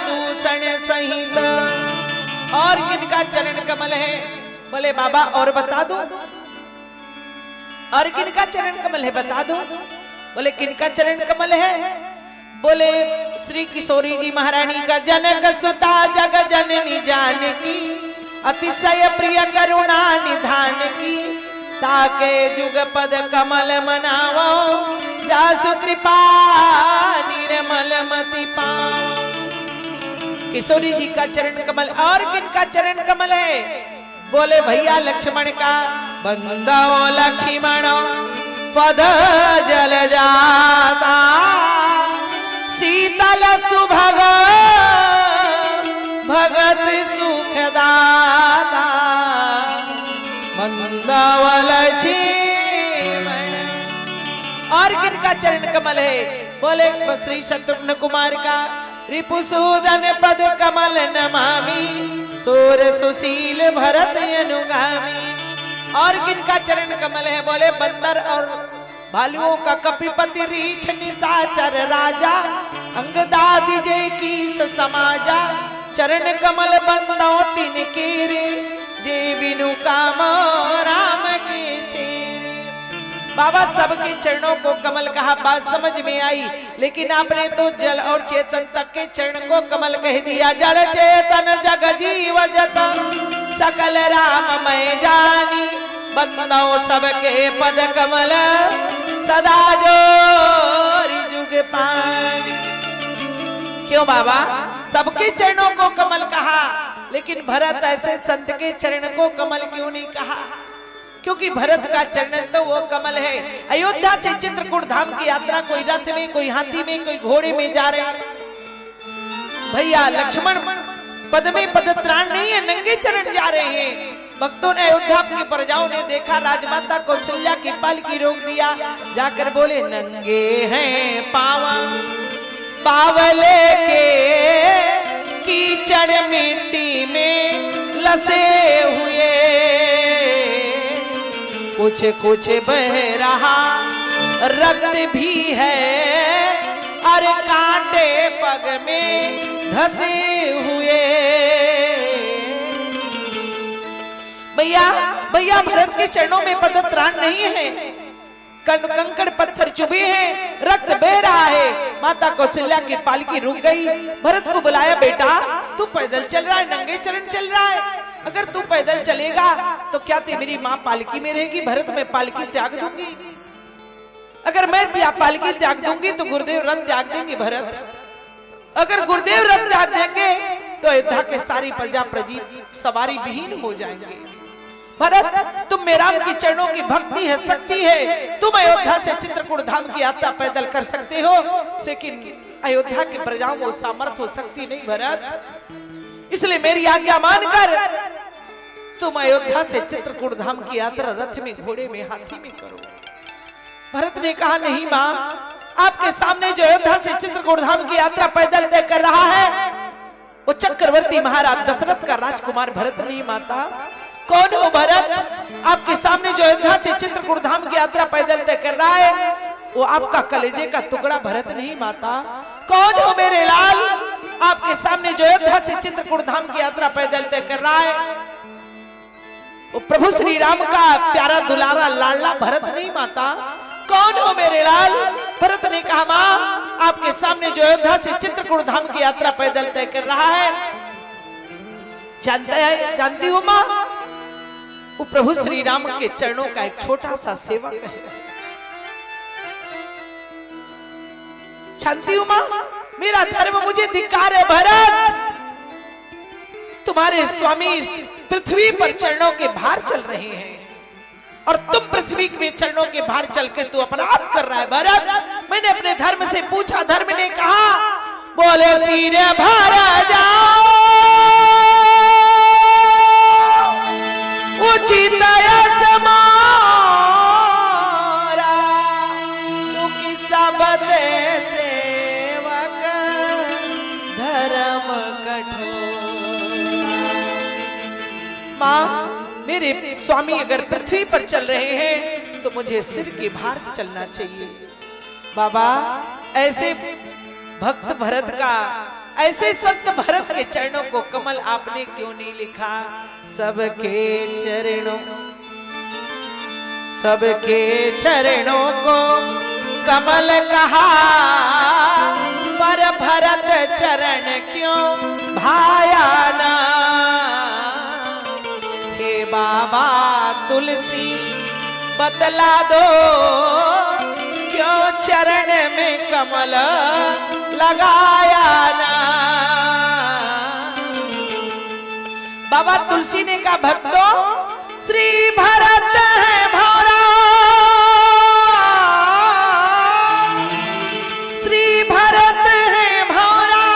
दूषण सहित। और किनका चरण कमल है? बोले बाबा और बता दो। और किनका चरण कमल है बता दो। बोले किनका चरण कमल है? बोले श्री किशोरी जी महारानी का। जनक सुता जग जननी जानकी, अतिशय प्रिय करुणा निधान की, ताके जुग पद कमल मनावो, जासु कृपा निर्मल मति पाओ। किशोरी जी का चरण कमल। और किनका चरण कमल है? बोले भैया लक्ष्मण का। बंदाओ लक्ष्मण पद जल जाता, शीतल सुभग भगत सुखदाता, मंदावल जीवन। और किनका चरण कमल है? बोले श्री शत्रुघ्न कुमार का। रिपुसूदन पद कमल नमामि, सूर सुशील भरत अनुगामी। और किनका चरण कमल है? बोले बंदर और भालुओं का कपिपति रीछ निशाचर राजा, अंगदादि जय की समाजा, चरण कमल बंदो तिन केरे, जे बिनु काम राम के चेरे। बाबा सबके चरणों को कमल कहा, बात समझ में आई। लेकिन आपने तो जल और चेतन तक के चरण को कमल कह दिया। जड़ चेतन जग जीव जतन, सकल राम मैं जानी, बंदो सबके पद कमल, सदा जोरी जुग पानी। क्यों बाबा? सबके चरणों को कमल कहा, लेकिन भरत ऐसे संत के चरण को कमल क्यों नहीं कहा? क्योंकि भरत का चरण तो वो कमल है। अयोध्या से चित्रकूट धाम की यात्रा कोई रथ में, कोई हाथी में, कोई घोड़े में जा रहे हैं। भैया लक्ष्मण पद में पद त्राण नहीं है, नंगे चरण जा रहे हैं। भक्तों ने अयोध्या की प्रजाओं ने देखा, राजमाता कौशल्या की पालकी रोक दिया। जाकर बोले नंगे हैं पावन पावले के, कीचड़ मिट्टी में लसे हुए, कुछ कुछ बह रहा रक्त भी है, और कांटे पग में धसे हुए। भैया भैया भरत के चरणों में पदत्राण नहीं है, कंकड़ पत्थर चुभे हैं, रक्त बह रहा है। माता कौशल्या की पालकी रुक गई। भरत को बुलाया, बेटा तू पैदल चल रहा है, नंगे चरण चल रहा है, अगर तू पैदल चलेगा तो क्या तेरी माँ पालकी में रहेगी? भरत मैं पालकी त्याग दूंगी, अगर मैं पालकी त्याग दूंगी तो गुरुदेव रथ त्याग देंगे। भरत अगर गुरुदेव रथ त्याग देंगे तो अयोध्या के सारी प्रजा प्रजी सवारी विहीन हो जाएंगे। भरत तुम में राम की चरणों की भक्ति है, शक्ति है, तुम अयोध्या से चित्रकूट धाम की यात्रा पैदल कर सकते हो, लेकिन अयोध्या की प्रजाओं को सामर्थ्य हो सकती नहीं भरत, इसलिए मेरी आज्ञा मानकर तुम अयोध्या से चित्रकूट धाम की यात्रा रथ में, घोड़े में, हाथी में करो। भरत ने कहा, नहीं माँ, आपके सामने जो अयोध्या से चित्रकूट धाम की यात्रा पैदल तय कर रहा है वो चक्रवर्ती महाराज दशरथ का राजकुमार भरत नहीं माता। कौन हो भरत? आपके सामने जो अयोध्या से चित्रकूट धाम की यात्रा पैदल तय कर रहा है वो आपका कलेजे का टुकड़ा भरत नहीं माता। कौन हो मेरे लाल? आपके सामने जो अयोध्या से चित्रकूट धाम की यात्रा पैदल तय कर रहा है वो प्रभु श्री राम का प्यारा दुलारा लाडला भरत नहीं माता। कौन हो मेरे लाल? भरत ने कहा, मां, आपके सामने जो अयोध्या से चित्रकूट धाम की यात्रा पैदल तय कर रहा है जानती हो मां, वो प्रभु श्री राम के चरणों का एक छोटा सा सेवक है। जानती हो मां, मेरा धर्म मुझे धिक्कार है। भरत तुम्हारे स्वामी पृथ्वी पर चरणों के भार चल रहे हैं और तुम पृथ्वी में चरणों के भार चल के तू अपराध कर रहा है। भरत मैंने अपने धर्म से पूछा, धर्म ने कहा, बोले सिर भर जाओ उचित समारा सब सेवक धर्म कठोर। मां, मेरे स्वामी अगर पृथ्वी पर चल रहे हैं तो मुझे सिर के भार चलना चाहिए। बाबा ऐसे भक्त भरत का, ऐसे संत भरत के चरणों को कमल आपने क्यों नहीं लिखा? सबके चरणों को कमल कहा, पर भरत चरण क्यों भाया ना? हे बाबा तुलसी बतला दो, क्यों चरण में कमल लगाया ना? बाबा तुलसी ने कहा, भक्तों श्री भरत है भौरा, श्री भरत है भौरा,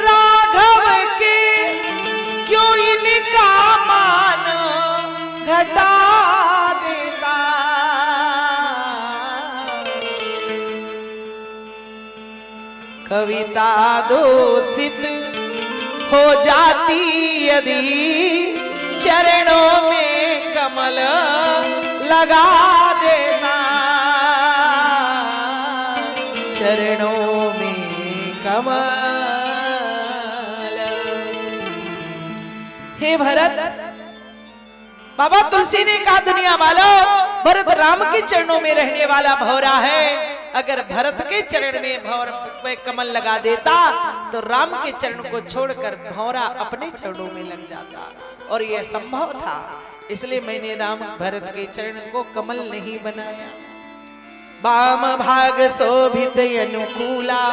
राघव के क्यों इनका मान घटा देता? कविता दूषित हो जाती यदि चरणों में कमल लगा देना, चरणों में कमल। हे भरत, बाबा तुलसी ने कहा, दुनिया वालों, भरत राम के चरणों में रहने वाला भौरा है, अगर भरत के चरण में भौर में कमल लगा देता तो राम के चरण को छोड़कर भौरा अपने चरणों में लग जाता, और यह संभव था, इसलिए मैंने राम भरत के चरण को कमल नहीं बनाया। वाम भाग शोभित अनुकूला,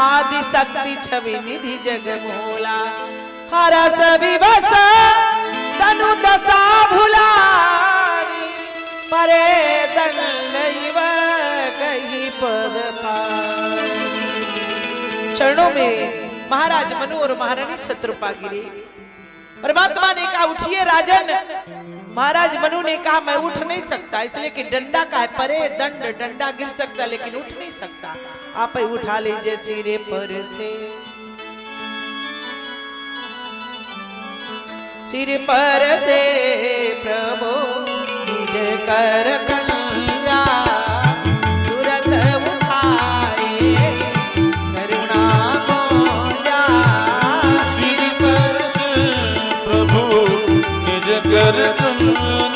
आदि शक्ति छवि निधि जगमूला, हरा सभी बस तनु दशा भुलानी, परे दंडैव कहीं पद पानी। चरणों में महाराज मनु और महारानी शत्रुपा गिरे। परमात्मा ने कहा, उठिए राजन। महाराज मनु ने कहा, मैं उठ नहीं सकता, इसलिए कि डंडा का है, परे दंड, डंडा गिर सकता लेकिन उठ नहीं सकता, आप ही उठा लीजिए सिरे पर से। सिर पर से प्रभु निज कर कन्या, तुरंत उठाए करुणा गोजा। सिर पर से प्रभु निज कर कन्या,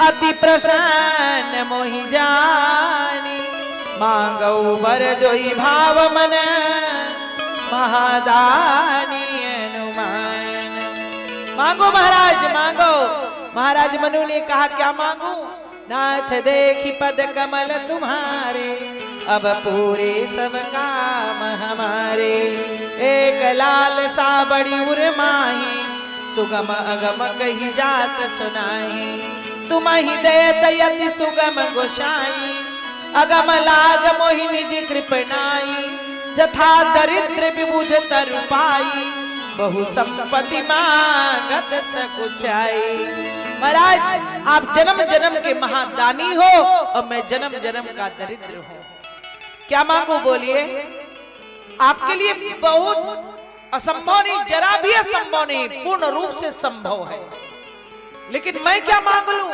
अति प्रसन्न मोहि जानी, मांगो बर जोई भाव मन महादानी अनुमान। मांगो महाराज मांगो। महाराज मनु ने कहा क्या मांगू? नाथ देखी पद कमल तुम्हारे, अब पूरे सब काम हमारे। एक लाल सा बड़ी उर्माही, सुगम अगम कही जात सुनाई। तुम ही देत यति सुगम गोसाई, अगम लाग मोहि निज कृपनाई। जथा दरिद्र विबुध तरु पाई, बहु संपत्ति मांगत सकुचाई। महाराज आप जन्म जन्म के महादानी हो और मैं जन्म जन्म का दरिद्र हूं। क्या मांगू बोलिए? आपके लिए बहुत असंभव नहीं, जरा भी असंभव नहीं, पूर्ण रूप से संभव है। लेकिन मैं क्या मांग लूं?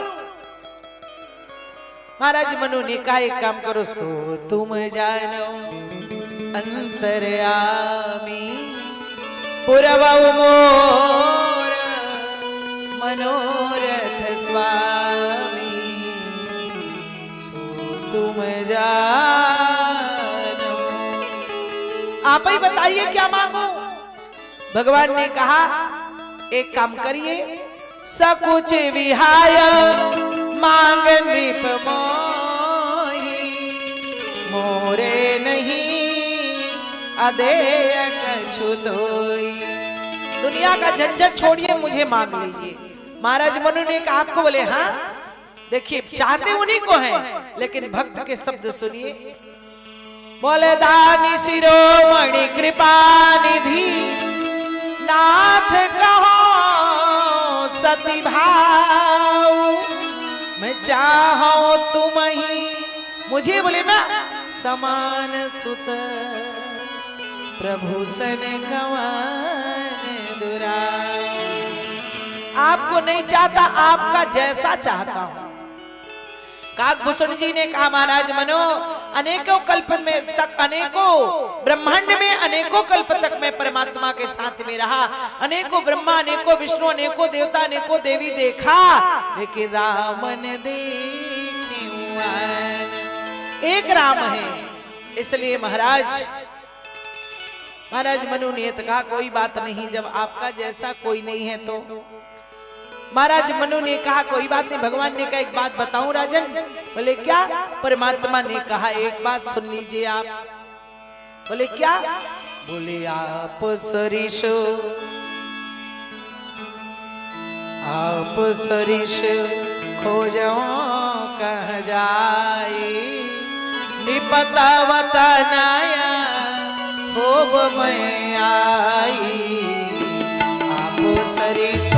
महाराज मनु ने कहा एक काम करो, सो तुम जानो अंतर्यामी, पुरवौ मोर मनोरथ स्वामी। सो तुम जानो, आप ही बताइए क्या मांगो? भगवान ने कहा एक काम करिए, सकुच विहाय मांग नृप मोहि, मोरे नहीं अदेय कछु तोई। दुनिया का झंझट छोड़िए, मुझे मांग लीजिए। महाराज मनु ने कहा आपको? बोले हाँ। देखिए चाहते उन्हीं को हैं, लेकिन भक्त के शब्द सुनिए। बोले दानी शिरोमणि कृपा निधि, नाथ कहो सती भाव। मैं चाहूं तुम ही मुझे, बोले ना, समान सुत प्रभु सन गवान दुरा। आपको नहीं चाहता, आपका जैसा चाहता हूं। काकभूषण जी ने कहा महाराज मनो, अनेकों कल्प में तक, अनेकों ब्रह्मांड में अनेकों कल्प तक मैं परमात्मा के साथ में रहा। अनेकों ब्रह्मा, अनेकों विष्णु, अनेकों देवता, अनेकों देवी देखा, लेकिन रामन देखियो एक राम है। इसलिए महाराज मनु ने कहा कोई बात नहीं, जब आपका जैसा कोई नहीं है तो। महाराज मनु ने कहा कोई बात नहीं। भगवान ने कहा एक बात बताऊं राजन? बोले क्या? परमात्मा ने कहा एक बात सुन लीजिए आप। बोले क्या? बोले आप सरिष खोजो कह जाए, विपतावत नया भोग में आई। आप सरिष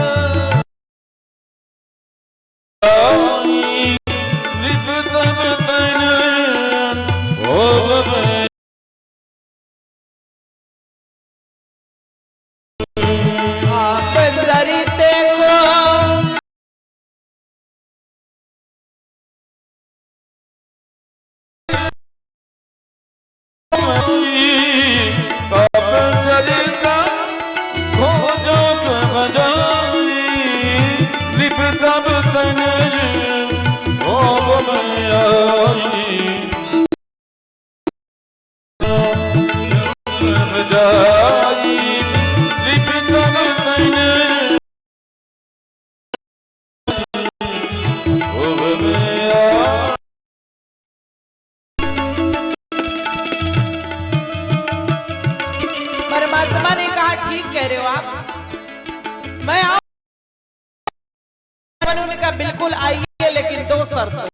परमात्मा ने कहा ठीक कह रहे हो आप, मैं आऊं। उन्होंने कहा बिल्कुल आइए, लेकिन दो शर्त।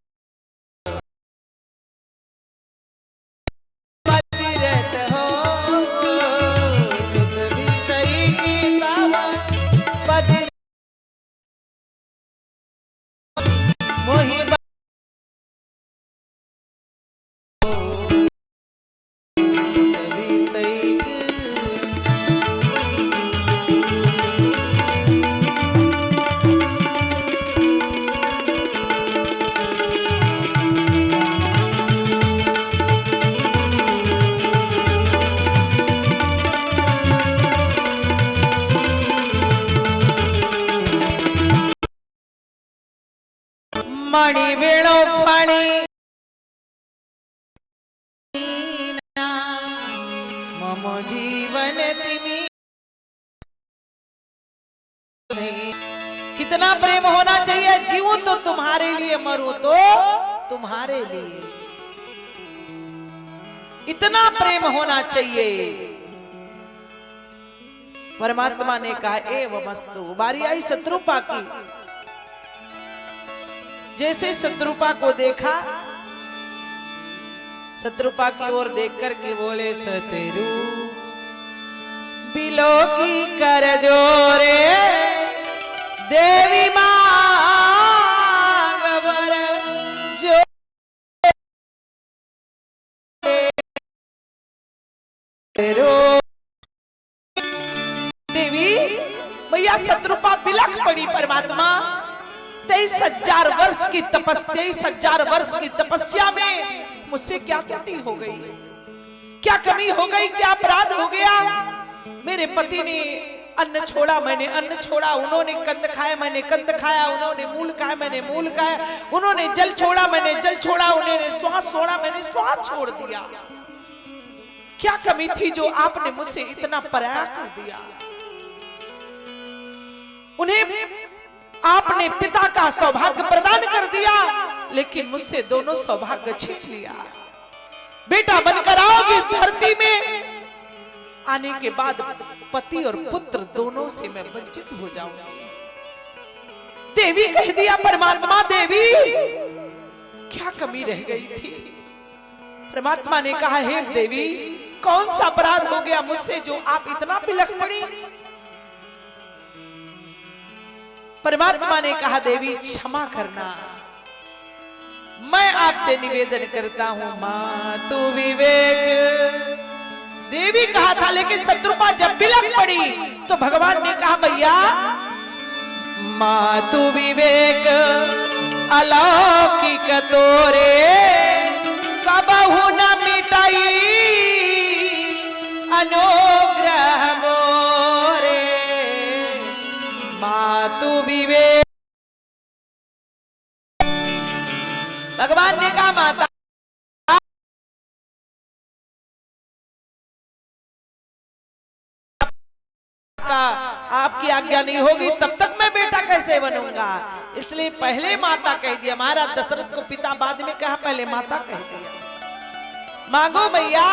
मणि वेणो फणी मम जीवन तिमी। कितना प्रेम होना चाहिए, जीवो तो तुम्हारे लिए, मरो तो तुम्हारे लिए। इतना प्रेम होना चाहिए। परमात्मा ने कहा एवमस्तु। बारी आई शत्रुपा की। जैसे शत्रुपा को देखा, शत्रुपा की ओर देख करके बोले सतेरु बिलो की कर जोरे देवी मांग वर जो। देवी मैया शत्रुपा बिलख पड़ी। परमात्मा 23,000 वर्ष की तपस्या, 23,000 वर्ष की तपस्या में मुझसे क्या त्रुटि हो गई, क्या कमी हो गई, क्या अपराध हो गया। मेरे पति ने अन्न छोड़ा, मैंने अन्न छोड़ा। उन्होंने कंद खाया, मैंने कंद खाया। उन्होंने मूल खाया, मैंने मूल खाया। उन्होंने जल छोड़ा, मैंने जल छोड़ा। उन्होंने श्वास छोड़ा, मैंने श्वास छोड़ दिया। क्या कमी थी जो आपने मुझसे इतना पराया कर दिया। उन्हें आपने पिता का सौभाग्य प्रदान कर दिया, लेकिन मुझसे दोनों सौभाग्य छीन लिया। बेटा बनकर आओगे इस धरती में, आने के बाद पति और पुत्र दोनों से मैं वंचित हो जाऊंगी। देवी कह दिया परमात्मा, देवी क्या कमी रह गई थी। परमात्मा ने कहा हे देवी, कौन सा अपराध हो गया मुझसे जो आप इतना बिलख पड़ी। परमात्मा ने कहा देवी क्षमा करना। मैं आपसे निवेदन करता हूं मातु विवेक। देवी कहा था, लेकिन शत्रुपा जब बिलख पड़ी तो भगवान ने कहा भैया मातु विवेक अलौकिक तोरे कबहु न मिटाई अनुग्रह मोरे। मातु विवेक। भगवान ने कहा माता आपकी आज्ञा नहीं होगी तब तक मैं बेटा कैसे बनूंगा। इसलिए पहले माता कह दिया। महाराज दशरथ को पिता बाद में कहा, पहले माता कह दिया मांगो भैया।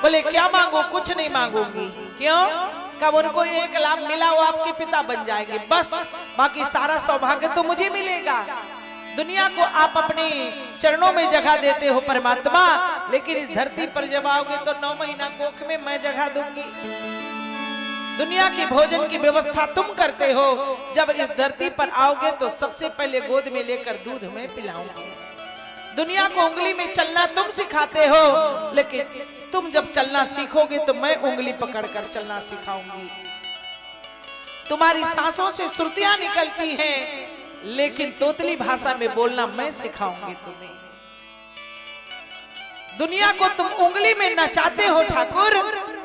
बोले क्या मांगो, कुछ नहीं मांगूंगी। क्यों? कब उनको एक लाभ मिला वो आपके पिता बन जाएंगे, बस। बाकी सारा सौभाग्य तो मुझे मिलेगा। दुनिया को आप अपने चरणों में जगह देते हो परमात्मा, लेकिन इस धरती पर जब आओगे तो 9 महीना कोख में मैं जगह दूंगी। दुनिया की भोजन की व्यवस्था तुम करते हो, जब इस धरती पर आओगे तो सबसे पहले गोद में लेकर दूध में पिलाऊंगी। दुनिया को उंगली में चलना तुम सिखाते हो, लेकिन तुम जब चलना सीखोगे तो मैं उंगली पकड़कर चलना सिखाऊंगी। तुम्हारी सांसों से श्रुतियां निकलती हैं, लेकिन तोतली भाषा में बोलना मैं सिखाऊंगी तुम्हें। दुनिया को तुम उंगली में नचाते हो ठाकुर,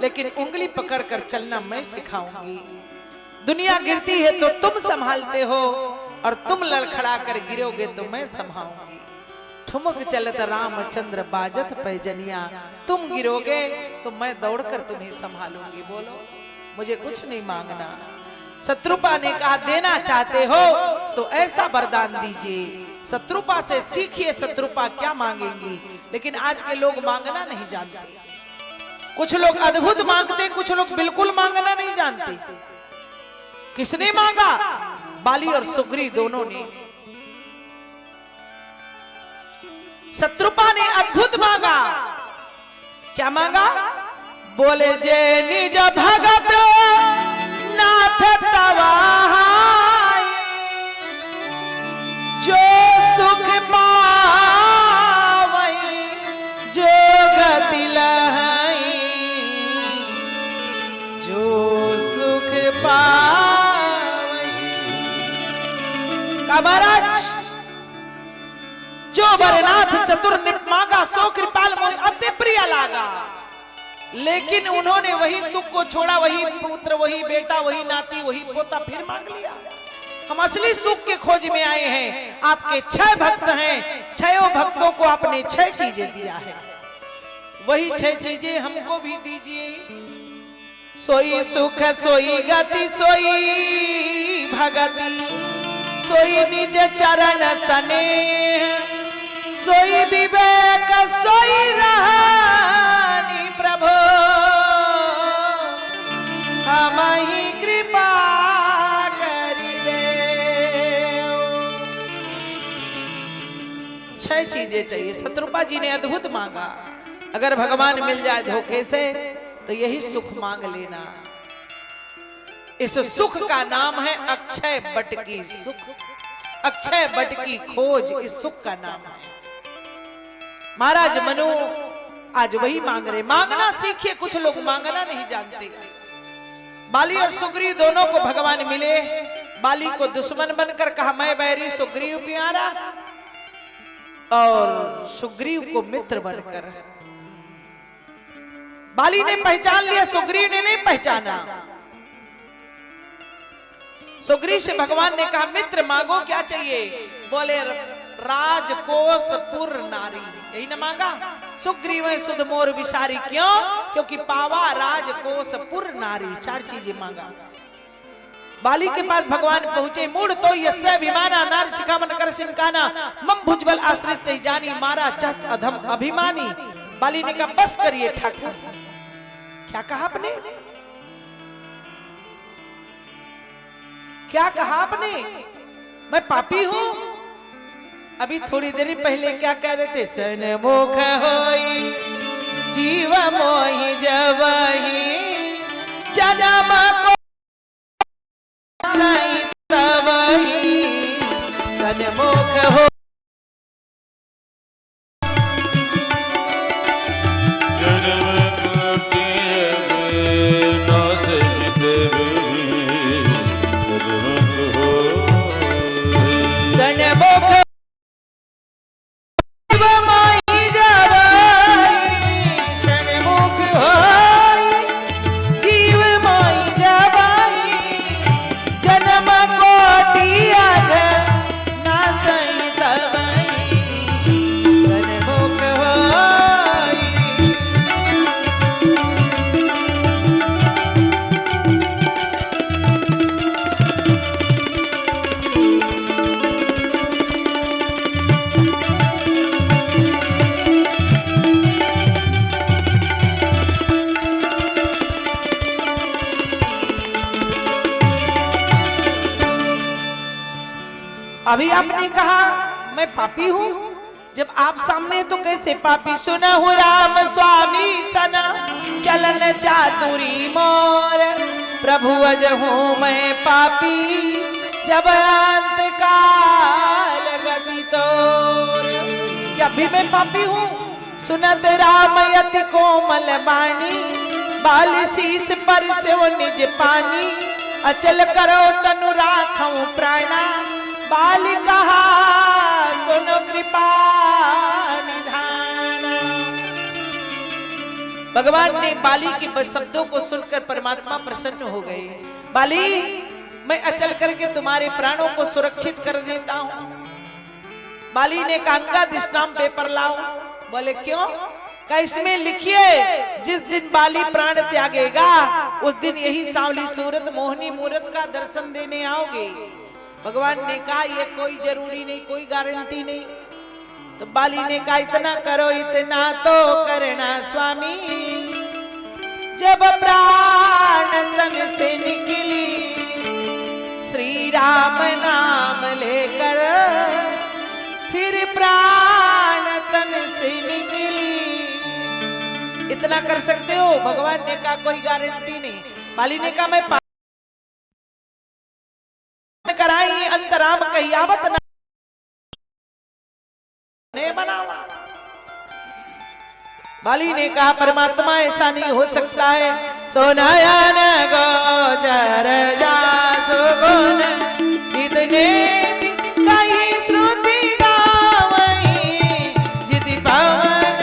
लेकिन उंगली पकड़कर चलना मैं सिखाऊंगी। दुनिया गिरती है तो तुम संभालते हो, और तुम लड़खड़ा कर गिरोगे तो मैं संभालूंगी। ठुमक चलत रामचंद्र बाजत पैजनिया, तुम गिरोगे तो मैं दौड़कर तुम्हें संभालूंगी। बोलो, मुझे कुछ नहीं मांगना। शत्रुपा ने कहा देना चाहते हो तो ऐसा वरदान दीजिए। शत्रुपा से सीखिए शत्रुपा क्या मांगेंगी। लेकिन आज के लोग मांगना नहीं जानते। कुछ लोग अद्भुत मांगते, कुछ लोग बिल्कुल मांगना नहीं जानते। किसने मांगा? बाली और सुग्रीव दोनों ने। शत्रुपा ने अद्भुत मांगा। क्या मांगा? बोले जे निज भगत नाथ तवाई, जो सुख पावई जो गति लहई, जो सुख पावई। का महाराज जो बरनाथ चतुर मांगा सो कृपाल मोहि अति प्रिय लागा। लेकिन उन्होंने वही सुख को छोड़ा, वही पुत्र, वही बेटा, वही नाती, वही पोता फिर मांग लिया। हम असली सुख के खोज में आए हैं। आपके 6 भक्त हैं, 6 भक्तों को आपने 6 चीजें दिया है, वही 6 चीजें हमको भी दीजिए। सोई सुख सोई गति सोई भगति, सोई निज चरण स्नेह, सोई विवेक सोई रहनी प्रभु, हमहि कृपा करि देव। 6 चीजें चाहिए। शत्रुपा जी ने अद्भुत मांगा, अगर भगवान मिल जाए धोखे से तो यही सुख मांग लेना। इस सुख का नाम है अक्षय बट की सुख, अक्षय बट की खोज इस सुख का नाम है। महाराज मनु आज वही मांग रहे। मांगना सीखिए, कुछ लोग मांगना नहीं जानते। बाली और सुग्रीव दोनों को भगवान मिले। बाली को दुश्मन बनकर कहा मैं बैरी सुग्रीव प्यारा, और सुग्रीव को मित्र बनकर। बाली ने पहचान लिया, सुग्रीव ने नहीं पहचाना। सुग्रीव से भगवान ने कहा मित्र मांगो, क्या चाहिए? बोले राजकोष पुर नारी, यही ना मांगा। सुग्रीव सुध मोर विसारी, क्यों? क्योंकि पावा राजकोष पुर नारी। 4 चीजें मांगा। बाली के पास भगवान पहुंचे। मूड तो यस्य विमाना नार शिखामन कर सिंकाना, मम भुजबल आश्रित ते जानी, मारा जस अधम अभिमानी। बाली ने कहा बस करिए ठाकुर। क्या कहा आपने? क्या कहा आपने? मैं पापी हूं? अभी थोड़ी देर पहले क्या कह रहे थे? सन्मुख होई जीव मोहि जबहि, जन्म को सही तबहि। सन्मुख हो अभी आपने कहा मैं पापी हूँ, जब आप सामने तो कैसे पापी? सुनहु राम स्वामी सना, चलन चातुरी मोर, प्रभु अजहू मैं पापी, जब अंत काल गति तोर। क्या भी मैं पापी हूँ? सुनत राम यति कोमल बाणी, बाल शीस पर से वो निज पानी, अचल करो तनु राखऊं प्राणा, बाल कहा सुनो कृपा निधान। भगवान ने बाली के शब्दों को सुनकर परमात्मा प्रसन्न हो गए। बाली मैं अचल करके तुम्हारे प्राणों को सुरक्षित कर देता हूं। बाली ने कहा अंगद इस नाम पेपर लाओ। बोले क्यों? का इसमें लिखिए जिस दिन बाली प्राण त्यागेगा उस दिन यही सांवली सूरत मोहनी मूरत का दर्शन देने आओगे। भगवान ने कहा ये कोई जरूरी नहीं, कोई गारंटी नहीं। तो बाली ने कहा इतना करो, इतना तो करना स्वामी, जब प्राण तन से निकली श्री राम नाम लेकर, फिर प्राण तन से निकली। इतना कर सकते हो? भगवान ने कहा कोई गारंटी नहीं। बाली ने कहा मैं कराई अंतराम कहियावत ने बनावा। बाली ने कहा परमात्मा ऐसा नहीं हो सकता है। सोनयन गोचर जासु गुण, इतने कहीं श्रुति गावई जिति पवन।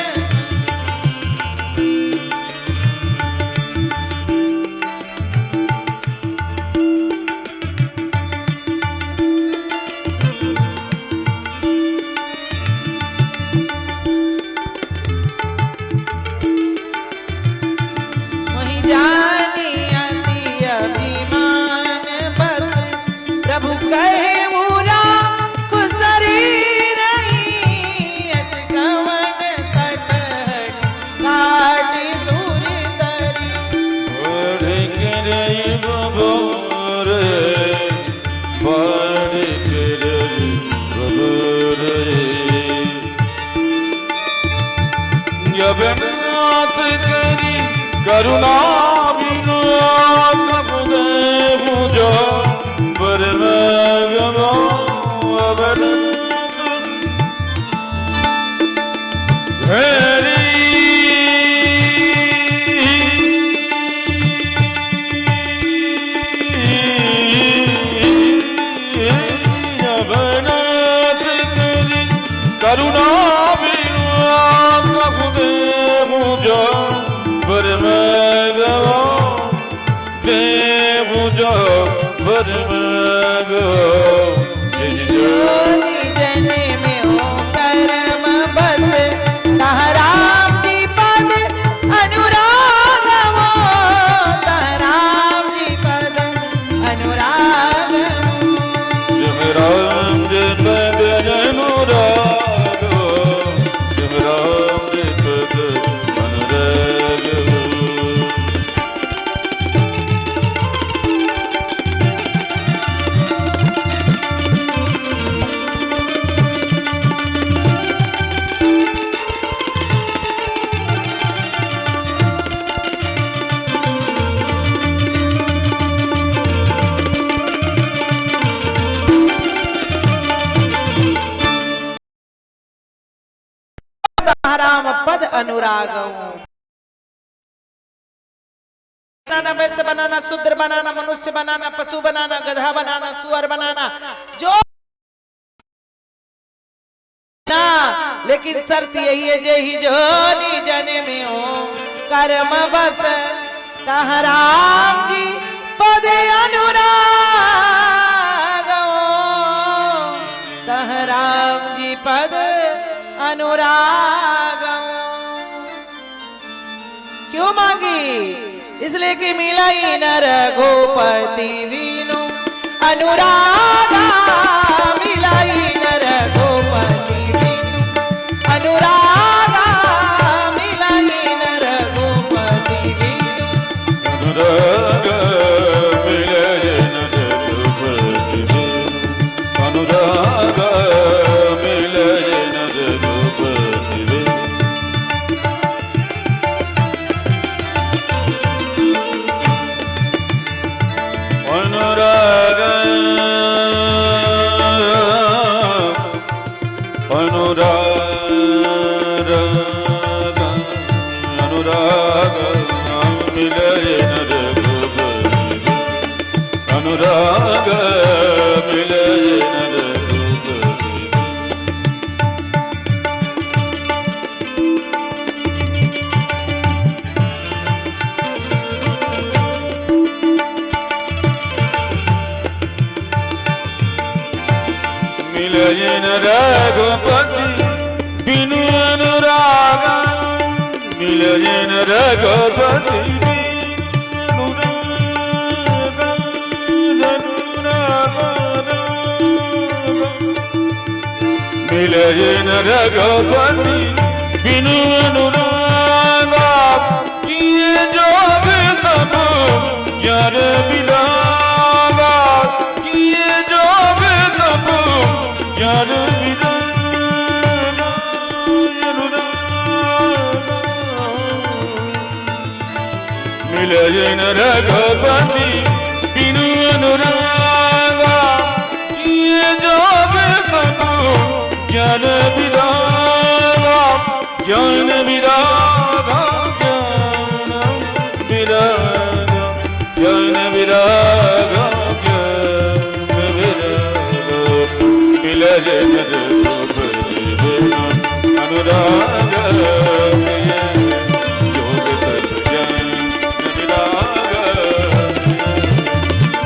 करुणा बिनु प्रभु मुझो परम गमो अवदन हरि करुणा बिनु प्रभु मुझो परम गमो दे मुझो परम गमो जोनि जन में हो परम बस तहाँ राम जी पद अनुराग हो तहाँ राम जी पद अनुराग जब राम जी पद अनुराग जब राम जी पद अनुराग तहाँ राम पद अनुराग बनाना, वैश्य बनाना, शूद्र बनाना, मनुष्य बनाना, पशु बनाना, गधा बनाना, सुअर बनाना, जो लेकिन शर्त यही है जे ही जोनि जन में हो कर्म बस तहाँ राम जी पद अनुराग हो तहाँ राम जी पद अनुराग हो। क्यों मांगी? इसलिए कि मिलाई नर गोपति वीनु अनुरागा मिलाई नर गोपति वीनु अनुरागा मिलाई नर गोपति वीनु अनुराग मिलय नर गोपति अनुराग मिलय नर गोपति अनुराग अनुराग अनुराग मिलय नर गोपति अनुराग मिलय नर गोपति मिलय नर गोपति बिनु अनुराग मिलय नर गोपति बिनु अनुराग मिलय नर गोपति बिनु अनुराग किए जोग तब यार मिलागा किए जोग तब यार मिलय नर गोपति बिनु अनुराग किए जोग तब ज्ञान विराग ज्ञान विराग ज्ञान विराग ज्ञान विराग मिलय नर गोपति बिनु अनुराग योग तत् ज्ञान विराग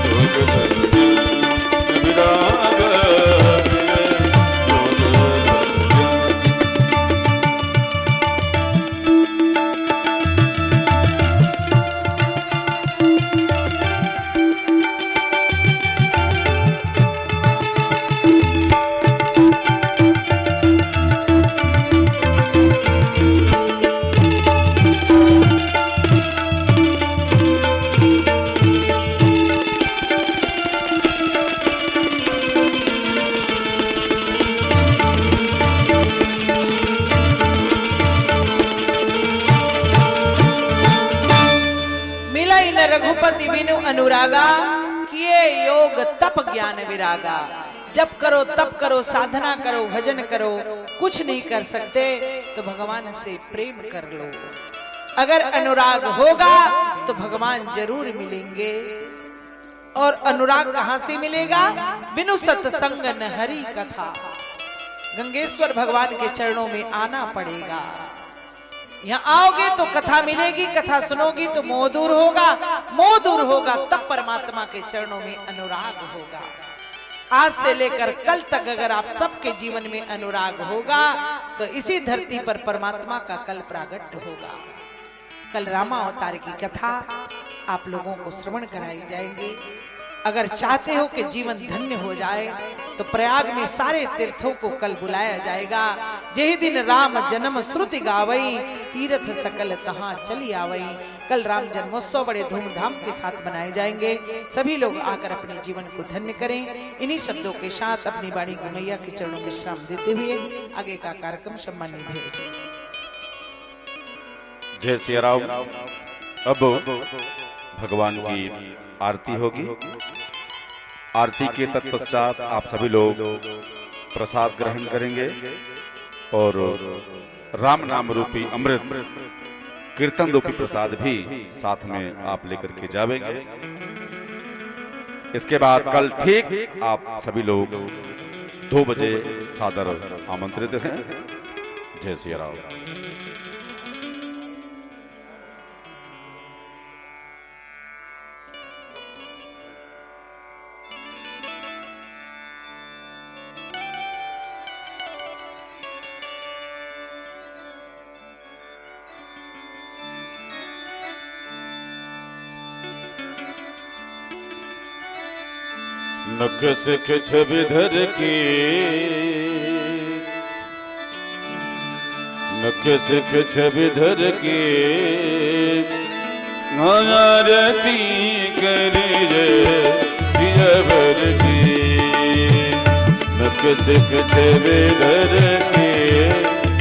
योग तत् ज्ञान विराग योग तत् ज्ञान अनुरागा किए योग तप ज्ञान विरागा। जब करो तप करो साधना करो भजन करो कुछ नहीं कर सकते तो भगवान से प्रेम कर लो। अगर अनुराग होगा तो भगवान जरूर मिलेंगे। और अनुराग कहां से मिलेगा? बिनु सत्संग न हरि कथा। गंगेश्वर भगवान के चरणों में आना पड़ेगा। यहाँ आओगे तो कथा मिलेगी, कथा सुनोगी तो मोह दूर होगा, मोह दूर होगा तब परमात्मा के चरणों में अनुराग होगा। आज से लेकर कल तक अगर आप सबके जीवन में अनुराग होगा तो इसी धरती पर परमात्मा का कल प्रागट्य होगा। कल रामा अवतार की कथा आप लोगों को श्रवण कराई जाएंगे। अगर चाहते हो कि जीवन धन्य हो जाए तो प्रयाग में सारे तीर्थों को कल बुलाया जाएगा। जेहि दिन राम जन्म श्रुति गावई, तीर्थ सकल कहां चली आवई। कल राम जन्मोत्सव बड़े धूमधाम के साथ मनाए जाएंगे। सभी लोग आकर अपने जीवन को धन्य करें। इन्हीं शब्दों के साथ अपनी वाणी को मैया के चरणों में विश्राम देते हुए आगे का कार्यक्रम सम्माननीय भेज। जय सिया राम। अब भगवान की आरती होगी। आरती के तत्पश्चात आप सभी लोग प्रसाद ग्रहण करेंगे और राम नाम रूपी अमृत कीर्तन रूपी प्रसाद भी साथ में आप लेकर के जावेंगे। इसके बाद कल ठीक आप सभी लोग 2 बजे सादर आमंत्रित हैं। जय सिया राम। नख सिख छवि धर के, नख सिख छवि धर के आरती करे सिया भर की। नख सिख छवि धर के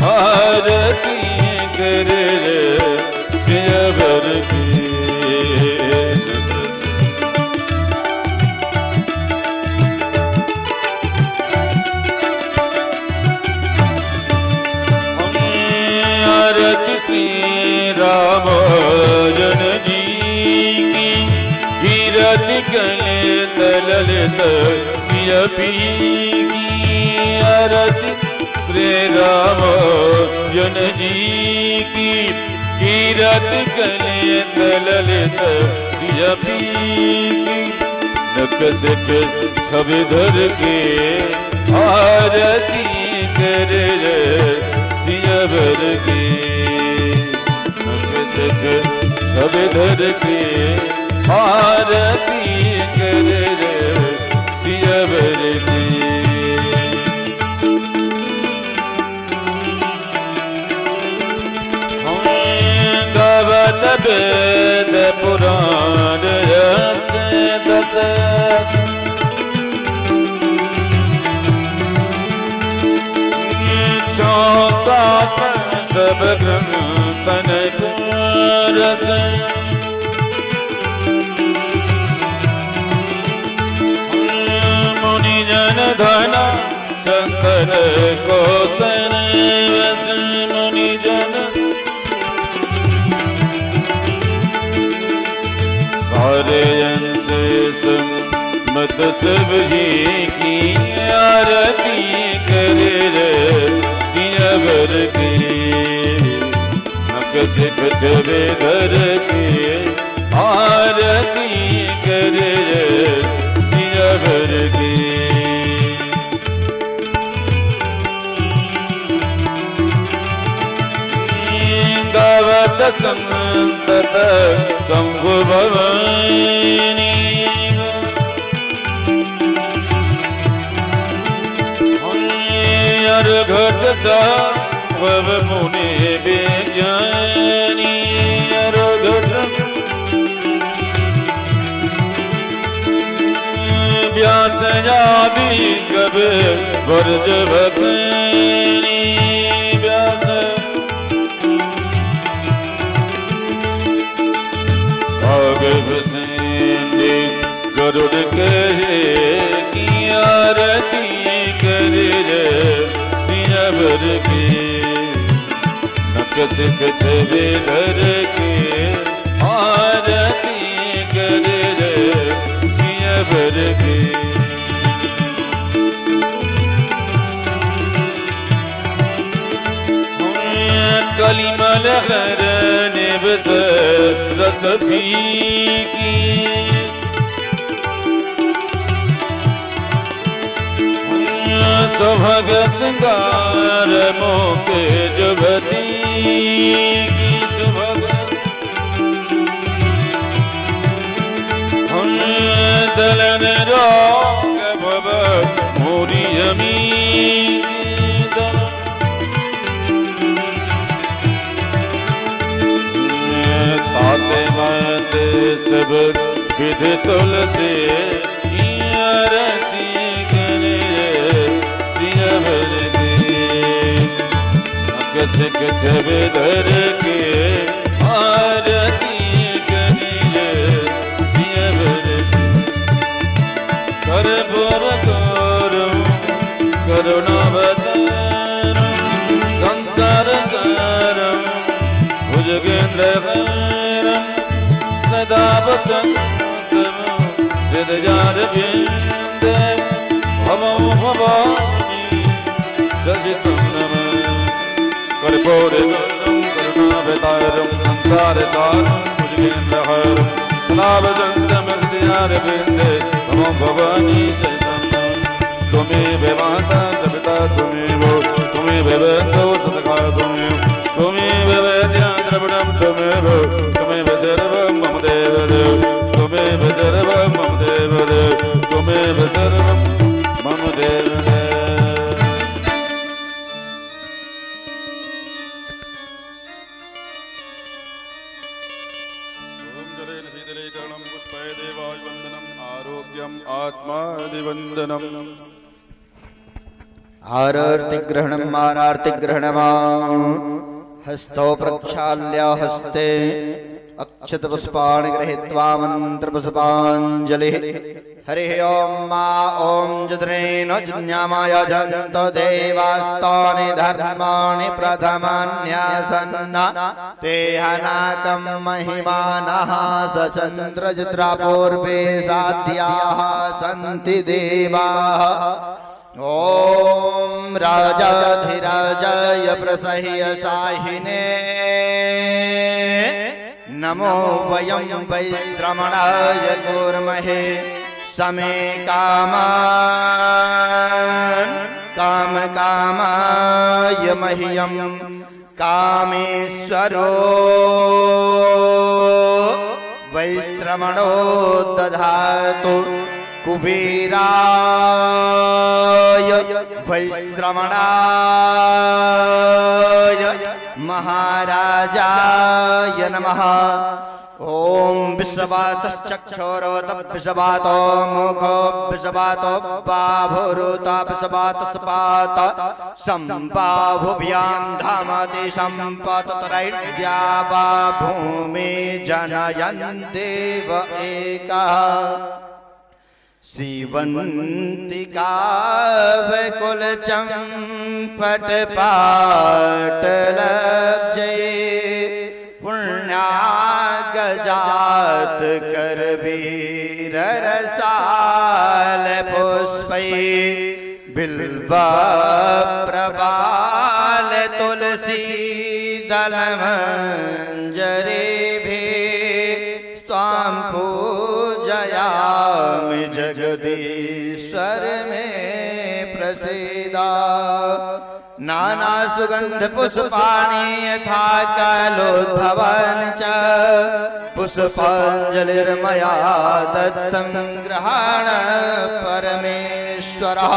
आरती करे सिया भर की। राम जन जी की हीरत गले तललित सिया पी की। आरती श्री राम जन जी की हीरत गले तललित सिया पी की। नख सिख छवि धर के आरती करे सिया भर की। छवि धर के आरती करे सिया भर की। गावत वेद पुराण दस, सब ग्रंथन रस। मुनि जन धन संतन को सरवस। मुनि जन सारे जन से मत सब ही की। आरती करे सिया भर की। नख सिख छवि धर के आरती करे सिया भर की। गावत संतत शंभु भवानी। घट सब मुनि विज्ञानी। घट व्यास आदि कवि वर्ज भक्ति। व्यास भागव सेन गरुड़ कहे की आरती कर रे सियावर के नक सिख छवे धर के आरती कर रे सियावर के कलिमल हरने बस रस फीकी सौभाग श्रृंगार मोके जुबती की सुभग दलन रोग भव मोरी यमी ताते माते सब विध तुलसी आरती करे सियावर के नक सिख छवे धर के आरती करे सियावर के कर बोर करो करुणावतार संसार सारम भुजगेंद्र सदा वसंतम हृदयारविंद भवो भवानी सजितं नमः कर्पूरगौरं करुणावतारं संसारसारं भुजगेन्द्रहारं सदा वसंतम हृदयारविंद भवो भवानी सजितं नमः त्वमेव माता च पिता त्वमेव बन्धो सखा त्वमेव वेद्या द्रविणं त्वमेव सर्वं मम देवदेव त्वमेव सर्वं मम देवदेव त्वमेव सर्वं मम देवदेव। ओम जलेन शीतलीकरणं पुष्पाय देवाय वन्दनम् आरोग्यम् आत्मादिवन्दनम्। आरतिग्रहणम् आरार्तिग्रहणम् हस्तो प्रक्षाल्य हस्ते अक्षतपुष्पाणि गृहीत्वा मन्त्रपुष्पाञ्जलिः हरिः ॐ मा ॐ जद्रेण जन्यामाय जन्तो देवास्तानि धर्माणि प्रथमान्यासन्न ते हनाकं महिमानः सचन्द्रचित्रा पूर्वे साध्याः सन्ति देवाः ॐ राजाधिराजाय प्रसह्य साहिने नमो वयं वैश्रमणाय कुर्महे समे कामान् कामकामाय मह्यं कामेश्वरो वैश्रमणो दधातु कुबेराय वैश्रमणाय महाराजाय नमः। ॐ विश्ववातश्चक्षुरो विश्ववातो मुखो विश्ववातो बाहुरुता विश्ववातस्पात सम्बाहुभ्यां धामति सम्पतत्रैड्या वा भूमि जनयन् देव एकः श्रीवन्तिका वैकुलचम्पटपाटलब्जे पुण्यागजात करवीर रसाल पुष्पै बिल्वा प्रबाल तुलसी दलमंजरी स्वाम पूजयामि जगदीश्वर में प्रसीदा नाना सुगंध पुष्पाणि यथा कलोद्भवन च पुष्पांजलिर्मया दत्तं गृहाण परमेश्वरः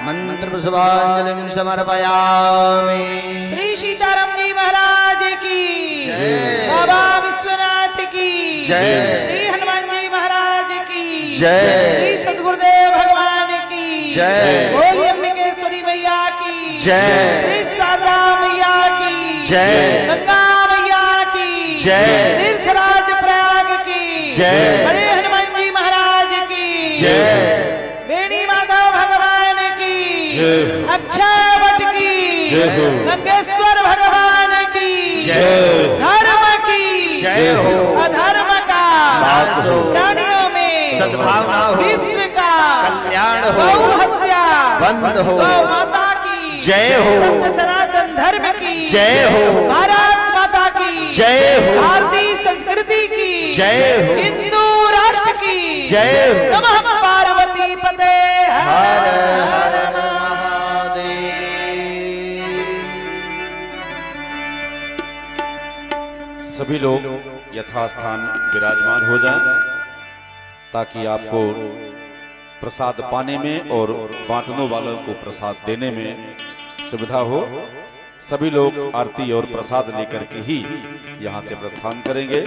मंत्र पुष्पांजलिं समर्पयामि। श्री सीताराम जी महाराज की जय। बाबा विश्वनाथ की जय। श्री हनुमान जी महाराज की जय। श्री सद्गुरुदेव भगवान की जय। बोलिए अंबिकेश्वरी मैया की जय। श्री शारदा मैया की जय। गंगा मैया की जय। तीर्थराज प्रयाग की जय। बड़े हनुमान जी महाराज की जय। बेणी माधव भगवान की जय। अक्षय वट की जय हो। गंगेश्वर भगवान की जय। धर्म की जय हो। अधर्म का नाश हो। प्राणियों में सद्भावना हो। विश्व का कल्याण हो। गौ हत्या बंद हो। गौ माता की जय हो। सत्य सनातन धर्म की जय हो। भारत माता की जय हो। भारतीय संस्कृति की जय हो। हिंदू राष्ट्र की जय हो। नमः पार्वती पते हर हर महादेव। सभी लोग यथास्थान विराजमान हो जाएं ताकि आपको प्रसाद पाने में और बांटने वालों को प्रसाद देने में सुविधा हो। सभी लोग आरती और प्रसाद लेकर के ही यहाँ से प्रस्थान करेंगे।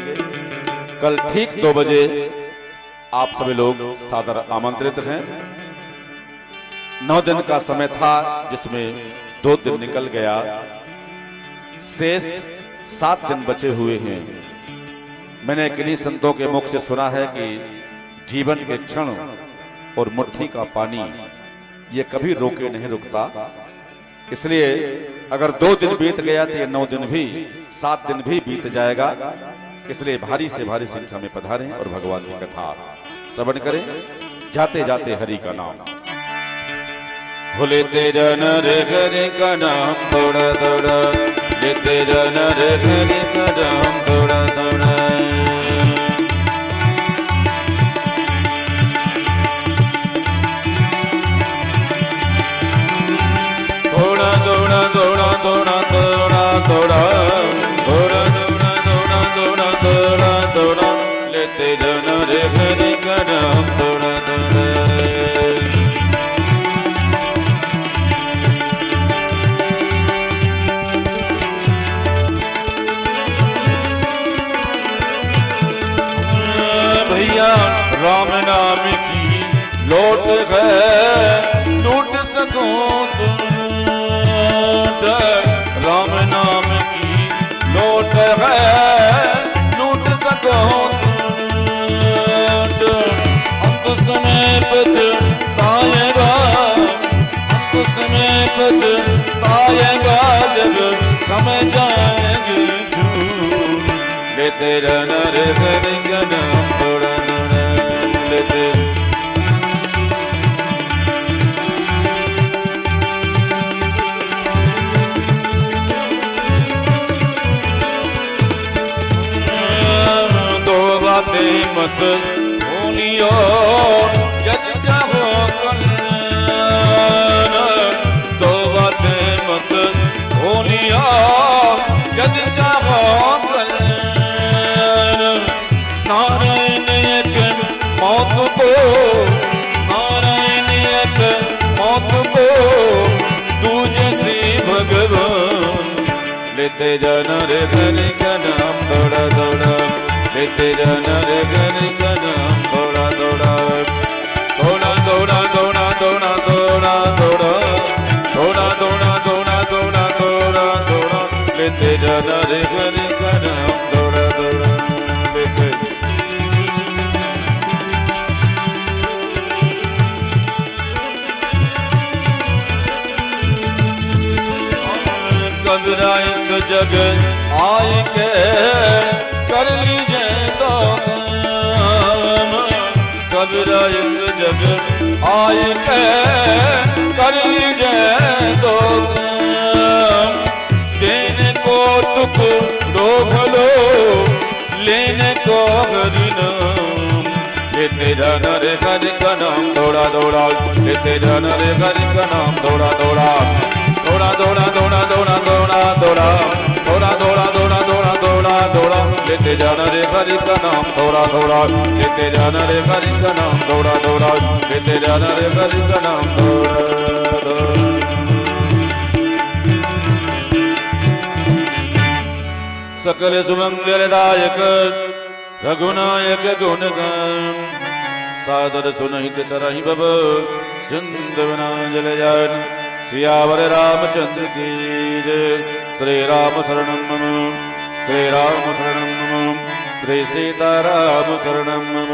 कल ठीक 2 बजे आप सभी लोग सादर आमंत्रित हैं। 9 दिन का समय था जिसमें 2 दिन निकल गया, शेष 7 दिन बचे हुए हैं। मैंने किन्हीं संतों के मुख से सुना है कि जीवन के क्षण और मुट्ठी का पानी ये कभी रोके नहीं रुकता। इसलिए अगर 2 दिन बीत गया तो ये 9 दिन भी 7 दिन भी बीत जाएगा। इसलिए भारी से भारी संख्या में पधारें और भगवान की कथा श्रवण करें। जाते जाते हरि का नाम भोले तेरा नर हरि का नाम थोड़ा थोड़ा, ले तेरा नर हरि का नाम थोड़ा थोड़ा। थोड़ा थोड़ा थोड़ा थोड़ा थोड़ा थोड़ा थोड़ा थोड़ा थोड़ा थोड़ा थोड़ा थोड़ा, ले तेरा नर हरि का नाम थोड़ा थोड़ा। भैया राम नाम की लौट है लूट सकूं तुम, राम नाम की लौट है लूट सकूं तुम। अंत समय पछताएगा, अंत समय पछताएगा जब समय जाएंगे झूठ। ले तेरा नर हरि का नाम थोड़ा थोड़ा, ले तेरा मत भूलियो यद चाहो कल्याण। 2 बातें मत भूलियो यद चाहो कल्याण। नारायण एक मौत को, नारायण एक मौत को दूजे श्री भगवान। लेते जाना रे हरि का नाम थोड़ा थोड़ा, लेते जाना रे हरि का नाम थोड़ा थोड़ा। थोड़ा थोड़ा थोड़ा थोड़ा थोड़ा थोड़ा थोड़ा थोड़ा थोड़ा थोड़ा थोड़ा थोड़ा, लेते जाना रे हरि का नाम थोड़ा थोड़ा। लेते कबीरा इस जग आए के कर लीजिए तो काम। कबीरा इस जग आए के कर लीजिए तो काम। देने को तुक रोक लो, लेने को हरि नाम। लेते जाना रे हरि का नाम थोड़ा थोड़ा, लेते जाना रे हरि का नाम थोड़ा थोड़ा। थोड़ा थोड़ा थोड़ा थोड़ा थोड़ा थोड़ा थोड़ा थोड़ा थोड़ा थोड़ा थोड़ा थोड़ा, लेते जाना रे हरि का नाम थोड़ा थोड़ा। लेते जाना रे हरि का नाम थोड़ा थोड़ा, लेते जाना रे हरि का नाम थोड़ा थोड़ा। सकल सुमंगलदायक रघुनायक गुणगान, सादर सुनहित तरहि बब सिंधुना जल जान। सियावर रामचंद्र की जय। श्री राम शरणं मम, श्री राम शरणं मम, श्री सीताराम शरणं मम।